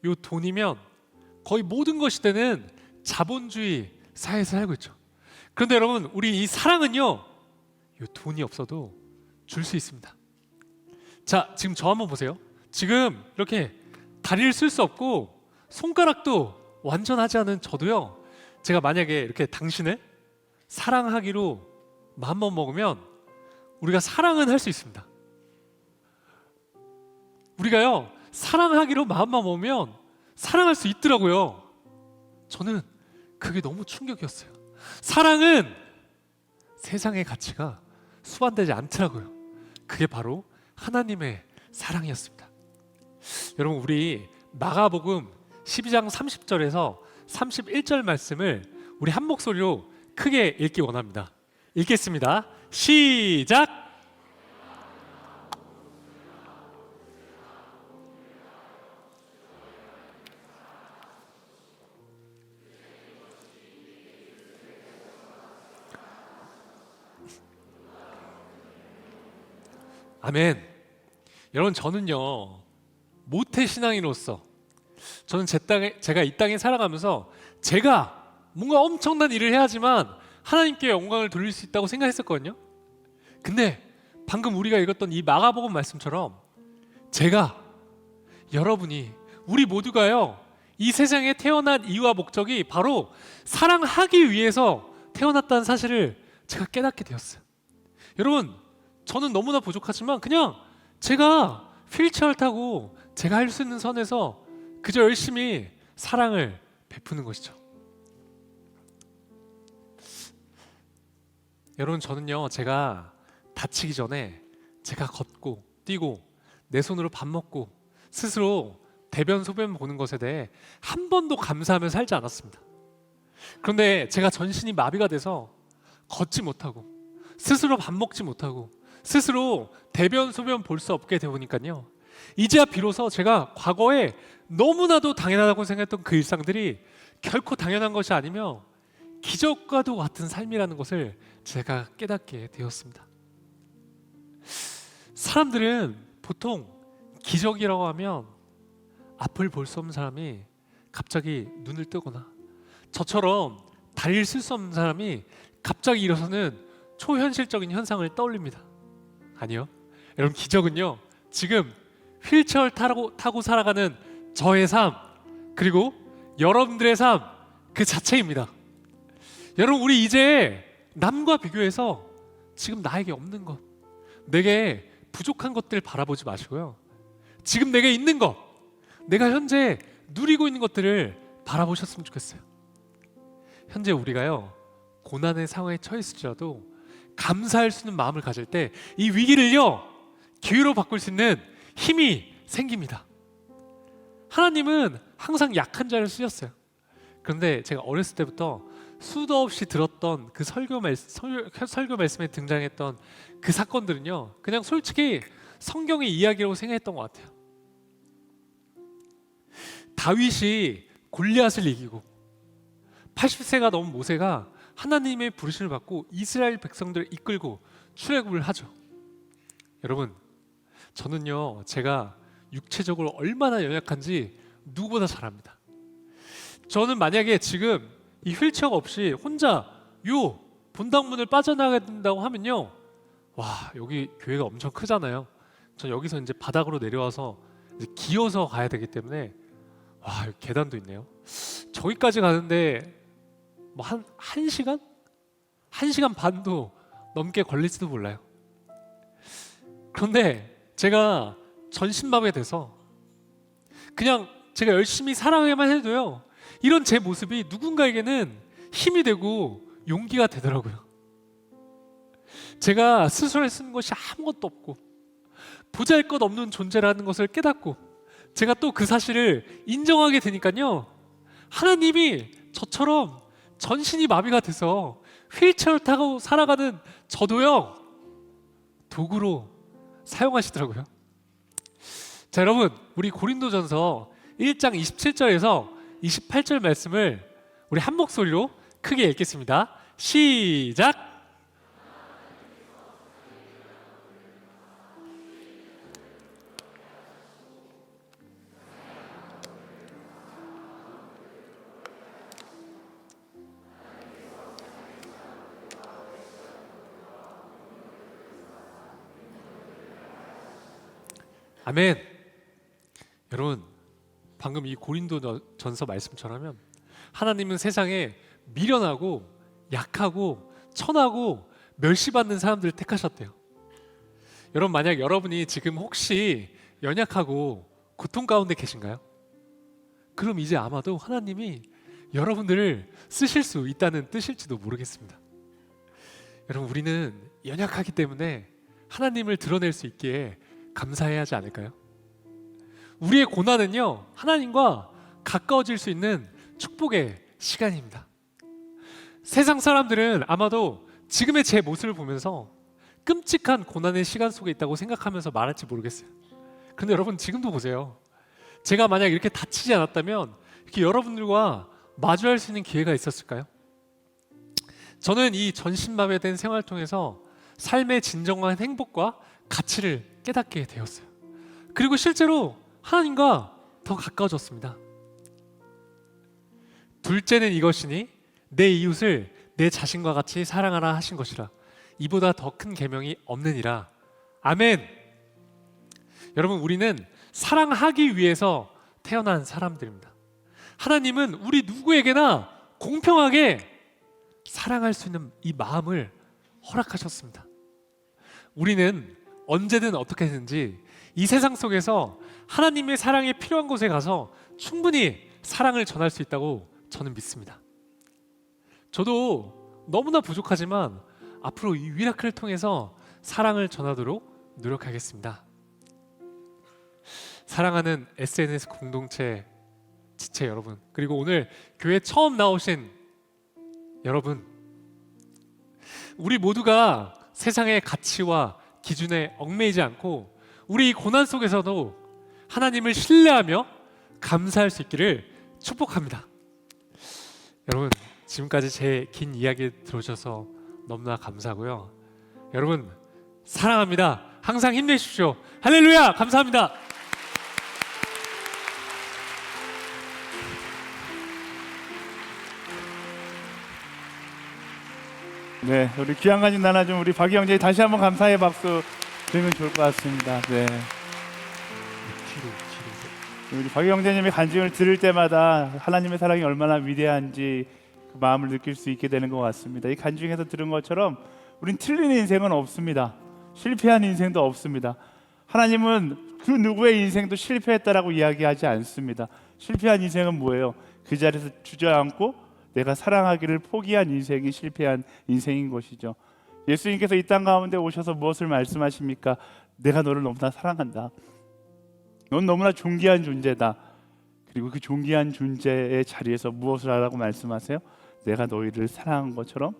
요 돈이면 거의 모든 것이 되는 자본주의 사회에서 살고 있죠. 그런데 여러분 우리 이 사랑은요, 요 돈이 없어도 줄 수 있습니다. 자, 지금 저 한번 보세요. 지금 이렇게 다리를 쓸 수 없고 손가락도 완전하지 않은 저도요, 제가 만약에 이렇게 당신을 사랑하기로 마음만 먹으면 우리가 사랑은 할 수 있습니다. 우리가요, 사랑하기로 마음만 먹으면 사랑할 수 있더라고요. 저는 그게 너무 충격이었어요. 사랑은 세상의 가치가 수반되지 않더라고요. 그게 바로 하나님의 사랑이었습니다. 여러분 우리 마가복음 12장 30절에서 31절 말씀을 우리 한 목소리로 크게 읽기 원합니다. 읽겠습니다. 시작! 아멘. 여러분 저는요, 모태 신앙인으로서 저는 제가 이 땅에 살아가면서 제가 뭔가 엄청난 일을 해야지만 하나님께 영광을 돌릴 수 있다고 생각했었거든요. 근데 방금 우리가 읽었던 이 마가복음 말씀처럼 제가, 여러분이, 우리 모두가요, 이 세상에 태어난 이유와 목적이 바로 사랑하기 위해서 태어났다는 사실을 제가 깨닫게 되었어요. 여러분 저는 너무나 부족하지만 그냥 제가 휠체어를 타고 제가 할 수 있는 선에서 그저 열심히 사랑을 베푸는 것이죠. 여러분 저는요, 제가 다치기 전에 제가 걷고 뛰고 내 손으로 밥 먹고 스스로 대변 소변 보는 것에 대해 한 번도 감사하며 살지 않았습니다. 그런데 제가 전신이 마비가 돼서 걷지 못하고 스스로 밥 먹지 못하고 스스로 대변 소변 볼 수 없게 되보니까요, 이제야 비로소 제가 과거에 너무나도 당연하다고 생각했던 그 일상들이 결코 당연한 것이 아니며 기적과도 같은 삶이라는 것을 제가 깨닫게 되었습니다. 사람들은 보통 기적이라고 하면 앞을 볼 수 없는 사람이 갑자기 눈을 뜨거나 저처럼 다리를 쓸 수 없는 사람이 갑자기 일어서는 초현실적인 현상을 떠올립니다. 아니요, 여러분 기적은요, 지금 휠체어를 타고 살아가는 저의 삶, 그리고 여러분들의 삶 그 자체입니다. 여러분 우리 이제 남과 비교해서 지금 나에게 없는 것, 내게 부족한 것들 바라보지 마시고요, 지금 내게 있는 것, 내가 현재 누리고 있는 것들을 바라보셨으면 좋겠어요. 현재 우리가요, 고난의 상황에 처했을지라도 감사할 수 있는 마음을 가질 때 이 위기를요, 기회로 바꿀 수 있는 힘이 생깁니다. 하나님은 항상 약한 자를 쓰셨어요. 그런데 제가 어렸을 때부터 수도 없이 들었던 그 설교 말씀에 등장했던 그 사건들은요, 그냥 솔직히 성경의 이야기라고 생각했던 것 같아요. 다윗이 골리앗을 이기고 80세가 넘은 모세가 하나님의 부르심을 받고 이스라엘 백성들을 이끌고 출애굽을 하죠. 여러분 저는요, 제가 육체적으로 얼마나 연약한지 누구보다 잘 압니다. 저는 만약에 지금 이 휠체어가 없이 혼자 요 본당문을 빠져나가야 된다고 하면요, 와, 여기 교회가 엄청 크잖아요. 전 여기서 이제 바닥으로 내려와서 이제 기어서 가야 되기 때문에 와, 여기 계단도 있네요. 저기까지 가는데 뭐 한 시간? 1시간 반도 넘게 걸릴지도 몰라요. 그런데 제가 전신밥에 돼서 그냥 제가 열심히 사랑하기만 해도요, 이런 제 모습이 누군가에게는 힘이 되고 용기가 되더라고요. 제가 스스로 쓰는 것이 아무것도 없고 보잘것없는 존재라는 것을 깨닫고 제가 또 그 사실을 인정하게 되니까요, 하나님이 저처럼 전신이 마비가 돼서 휠체어를 타고 살아가는 저도요 도구로 사용하시더라고요. 자, 여러분, 우리 고린도전서 1장 27절에서 28절 말씀을 우리 한 목소리로 크게 읽겠습니다. 시작. 아멘. 여러분, 방금 이 고린도전서 말씀처럼 하나님은 세상에 미련하고 약하고 천하고 멸시받는 사람들을 택하셨대요. 여러분, 만약 여러분이 지금 혹시 연약하고 고통 가운데 계신가요? 그럼 이제 아마도 하나님이 여러분들을 쓰실 수 있다는 뜻일지도 모르겠습니다. 여러분, 우리는 연약하기 때문에 하나님을 드러낼 수 있기에 감사해야 하지 않을까요? 우리의 고난은요, 하나님과 가까워질 수 있는 축복의 시간입니다. 세상 사람들은 아마도 지금의 제 모습을 보면서 끔찍한 고난의 시간 속에 있다고 생각하면서 말할지 모르겠어요. 근데 여러분, 지금도 보세요. 제가 만약 이렇게 다치지 않았다면 이렇게 여러분들과 마주할 수 있는 기회가 있었을까요? 저는 이 전신마비된 생활을 통해서 삶의 진정한 행복과 가치를 깨닫게 되었어요. 그리고 실제로 하나님과 더 가까워졌습니다. 둘째는 이것이니 내 이웃을 내 자신과 같이 사랑하라 하신 것이라. 이보다 더 큰 계명이 없느니라. 아멘. 여러분, 우리는 사랑하기 위해서 태어난 사람들입니다. 하나님은 우리 누구에게나 공평하게 사랑할 수 있는 이 마음을 허락하셨습니다. 우리는 언제든 어떻게든지 이 세상 속에서 하나님의 사랑이 필요한 곳에 가서 충분히 사랑을 전할 수 있다고 저는 믿습니다. 저도 너무나 부족하지만 앞으로 이 위라클을 통해서 사랑을 전하도록 노력하겠습니다. 사랑하는 SNS 공동체 지체 여러분, 그리고 오늘 교회 처음 나오신 여러분, 우리 모두가 세상의 가치와 기준에 얽매이지 않고 우리 이 고난 속에서도 하나님을 신뢰하며 감사할 수 있기를 축복합니다. 여러분, 지금까지 제 긴 이야기 들어주셔서 너무나 감사하고요. 여러분, 사랑합니다. 항상 힘내십시오. 할렐루야! 감사합니다. 네, 우리 귀한 간증 나눠준 우리 박 형제 다시 한번 감사의 박수 드리면 좋을 것 같습니다. 네. 우리 박 형제님의 간증을 들을 때마다 하나님의 사랑이 얼마나 위대한지 그 마음을 느낄 수 있게 되는 것 같습니다. 이 간증에서 들은 것처럼 우린 틀린 인생은 없습니다. 실패한 인생도 없습니다. 하나님은 그 누구의 인생도 실패했다라고 이야기하지 않습니다. 실패한 인생은 뭐예요? 그 자리에서 주저앉고 내가 사랑하기를 포기한 인생이 실패한 인생인 것이죠. 예수님께서 이 땅 가운데 오셔서 무엇을 말씀하십니까? 내가 너를 너무나 사랑한다. 넌 너무나 존귀한 존재다. 그리고 그 존귀한 존재의 자리에서 무엇을 하라고 말씀하세요? 내가 너희를 사랑한 것처럼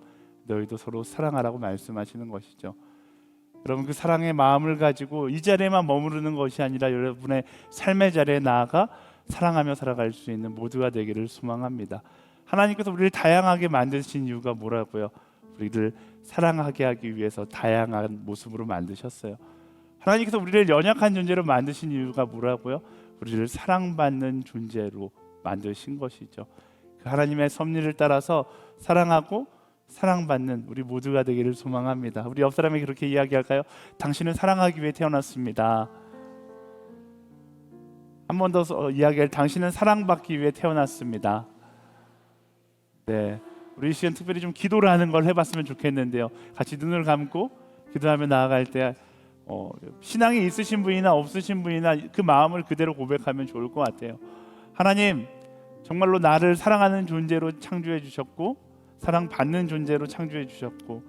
너희도 서로 사랑하라고 말씀하시는 것이죠. 여러분, 그 사랑의 마음을 가지고 이 자리에만 머무르는 것이 아니라 여러분의 삶의 자리에 나아가 사랑하며 살아갈 수 있는 모두가 되기를 소망합니다. 하나님께서 우리를 다양하게 만드신 이유가 뭐라고요? 우리를 사랑하게 하기 위해서 다양한 모습으로 만드셨어요. 하나님께서 우리를 연약한 존재로 만드신 이유가 뭐라고요? 우리를 사랑받는 존재로 만드신 것이죠. 그 하나님의 섭리를 따라서 사랑하고 사랑받는 우리 모두가 되기를 소망합니다. 우리 옆 사람에게 그렇게 이야기할까요? 당신은 사랑하기 위해 태어났습니다. 한 번 더 이야기할, 당신은 사랑받기 위해 태어났습니다. 네, 우리 이 시간 특별히 좀 기도를 하는 걸 해봤으면 좋겠는데요. 같이 눈을 감고 기도하며 나아갈 때 신앙이 있으신 분이나 없으신 분이나 그 마음을 그대로 고백하면 좋을 것 같아요. 하나님, 정말로 나를 사랑하는 존재로 창조해 주셨고 사랑받는 존재로 창조해 주셨고,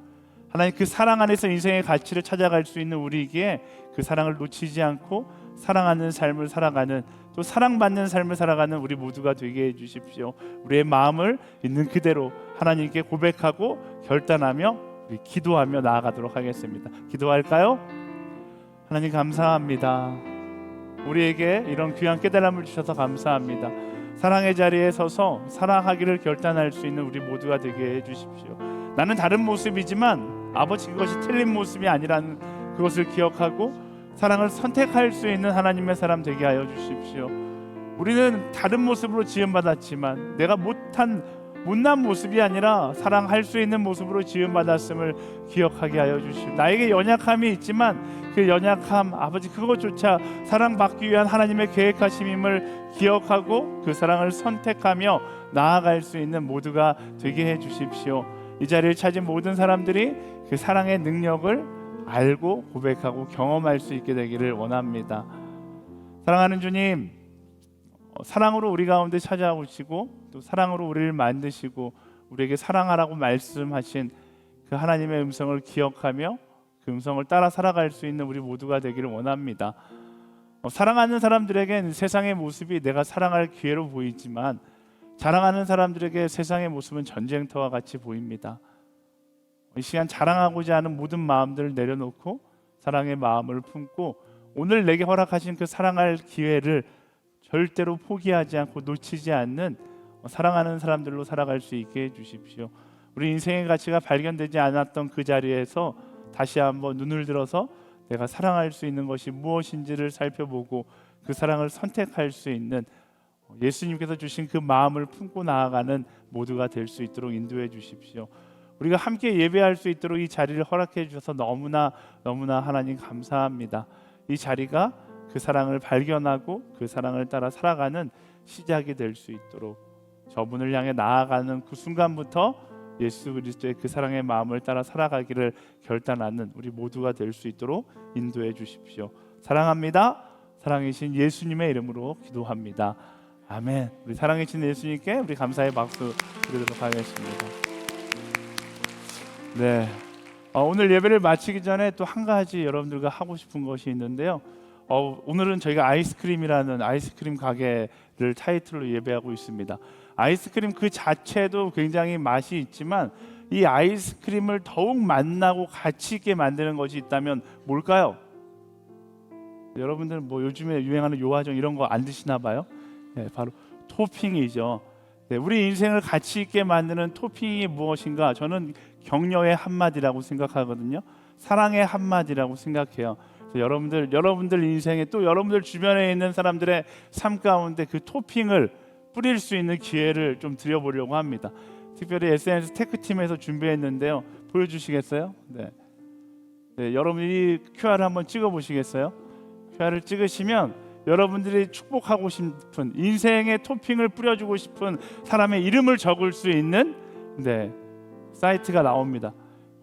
하나님 그 사랑 안에서 인생의 가치를 찾아갈 수 있는 우리에게 그 사랑을 놓치지 않고 사랑하는 삶을 살아가는, 또 사랑받는 삶을 살아가는 우리 모두가 되게 해주십시오. 우리의 마음을 있는 그대로 하나님께 고백하고 결단하며 우리 기도하며 나아가도록 하겠습니다. 기도할까요? 하나님 감사합니다. 우리에게 이런 귀한 깨달음을 주셔서 감사합니다. 사랑의 자리에 서서 사랑하기를 결단할 수 있는 우리 모두가 되게 해주십시오. 나는 다른 모습이지만 아버지 그것이 틀린 모습이 아니라는 그것을 기억하고 사랑을 선택할 수 있는 하나님의 사람 되게 하여 주십시오. 우리는 다른 모습으로 지음받았지만 내가 못난 모습이 아니라 사랑할 수 있는 모습으로 지음받았음을 기억하게 하여 주십시오. 나에게 연약함이 있지만 그 연약함, 아버지 그것조차 사랑받기 위한 하나님의 계획하심임을 기억하고 그 사랑을 선택하며 나아갈 수 있는 모두가 되게 해 주십시오. 이 자리를 찾은 모든 사람들이 그 사랑의 능력을 알고 고백하고 경험할 수 있게 되기를 원합니다. 사랑하는 주님, 사랑으로 우리 가운데 찾아오시고 또 사랑으로 우리를 만드시고 우리에게 사랑하라고 말씀하신 그 하나님의 음성을 기억하며 그 음성을 따라 살아갈 수 있는 우리 모두가 되기를 원합니다. 사랑하는 사람들에겐 세상의 모습이 내가 사랑할 기회로 보이지만 자랑하는 사람들에게 세상의 모습은 전쟁터와 같이 보입니다. 이 시간 자랑하고자 하는 모든 마음들을 내려놓고 사랑의 마음을 품고 오늘 내게 허락하신 그 사랑할 기회를 절대로 포기하지 않고 놓치지 않는 사랑하는 사람들로 살아갈 수 있게 해주십시오. 우리 인생의 가치가 발견되지 않았던 그 자리에서 다시 한번 눈을 들어서 내가 사랑할 수 있는 것이 무엇인지를 살펴보고 그 사랑을 선택할 수 있는 예수님께서 주신 그 마음을 품고 나아가는 모두가 될 수 있도록 인도해 주십시오. 우리가 함께 예배할 수 있도록 이 자리를 허락해 주셔서 너무나 하나님 감사합니다. 이 자리가 그 사랑을 발견하고 그 사랑을 따라 살아가는 시작이 될 수 있도록 저분을 향해 나아가는 그 순간부터 예수 그리스도의 그 사랑의 마음을 따라 살아가기를 결단하는 우리 모두가 될 수 있도록 인도해 주십시오. 사랑합니다. 사랑이신 예수님의 이름으로 기도합니다. 아멘. 우리 사랑이신 예수님께 우리 감사의 박수 드리도록 하겠습니다. 네, 오늘 예배를 마치기 전에 또 한 가지 여러분들과 하고 싶은 것이 있는데요. 오늘은 저희가 아이스크림이라는 아이스크림 가게를 타이틀로 예배하고 있습니다. 아이스크림 그 자체도 굉장히 맛이 있지만 이 아이스크림을 더욱 맛나고 가치 있게 만드는 것이 있다면 뭘까요? 여러분들은 뭐 요즘에 유행하는 요화정 이런 거 안 드시나 봐요? 네, 바로 토핑이죠. 네, 우리 인생을 가치 있게 만드는 토핑이 무엇인가? 저는 격려의 한마디라고 생각하거든요. 사랑의 한마디라고 생각해요. 그래서 여러분들 인생에 또 여러분들 주변에 있는 사람들의 삶 가운데 그 토핑을 뿌릴 수 있는 기회를 좀 드려보려고 합니다. 특별히 SNS 테크팀에서 준비했는데요. 보여주시겠어요? 네. 네, 여러분이 QR을 한번 찍어보시겠어요? QR을 찍으시면 여러분들이 축복하고 싶은 인생의 토핑을 뿌려주고 싶은 사람의 이름을 적을 수 있는 사이트가 나옵니다.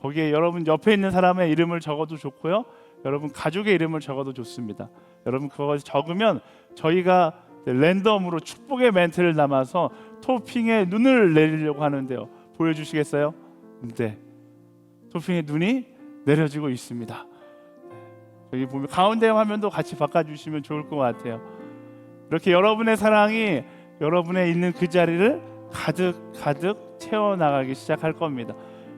거기에 여러분 옆에 있는 사람의 이름을 적어도 좋고요. 여러분 가족의 이름을 적어도 좋습니다. 여러분 그거 적으면 저희가 랜덤으로 축복의 멘트를 담아서 토핑에 눈을 내리려고 하는데요. 보여주시겠어요? 네, 토핑에 눈이 내려지고 있습니다. 여기 보면 가운데 화면도 같이 바꿔주시면 좋을 것 같아요. 이렇게 여러분의 사랑이 여러분의 있는 그 자리를 가득 채워나가기 시작할 겁니다.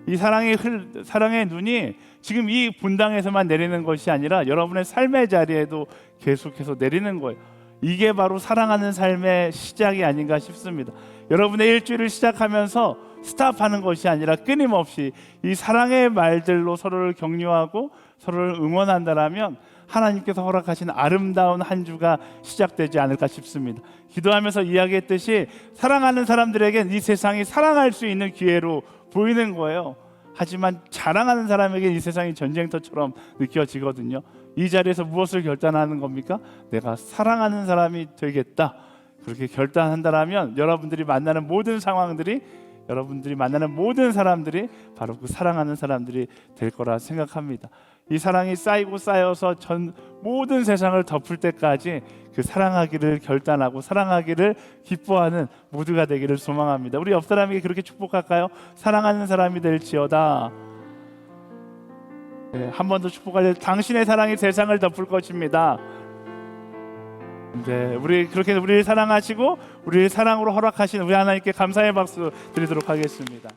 이 사랑의 눈이 지금 이 분당에서만 내리는 것이 아니라 여러분의 삶의 자리에도 계속해서 내리는 거예요. 이게 바로 사랑하는 삶의 시작이 아닌가 싶습니다. 여러분의 일주일을 시작하면서 스탑하는 것이 아니라 끊임없이 이 사랑의 말들로 서로를 격려하고 서로를 응원한다라면 하나님께서 허락하신 아름다운 한 주가 시작되지 않을까 싶습니다. 기도하면서 이야기했듯이 사랑하는 사람들에겐 이 세상이 사랑할 수 있는 기회로 보이는 거예요. 하지만 자랑하는 사람에게 이 세상이 전쟁터처럼 느껴지거든요. 이 자리에서 무엇을 결단하는 겁니까? 내가 사랑하는 사람이 되겠다. 그렇게 결단한다라면 여러분들이 만나는 모든 상황들이, 여러분들이 만나는 모든 사람들이 바로 그 사랑하는 사람들이 될 거라 생각합니다. 이 사랑이 쌓이고 쌓여서 전 모든 세상을 덮을 때까지 그 사랑하기를 결단하고 사랑하기를 기뻐하는 모두가 되기를 소망합니다. 우리 옆 사람에게 그렇게 축복할까요? 사랑하는 사람이 될지어다. 네, 한 번 더 축복할 때 당신의 사랑이 세상을 덮을 것입니다. 네, 우리 그렇게 우리를 사랑하시고 우리를 사랑으로 허락하신 우리 하나님께 감사의 박수 드리도록 하겠습니다.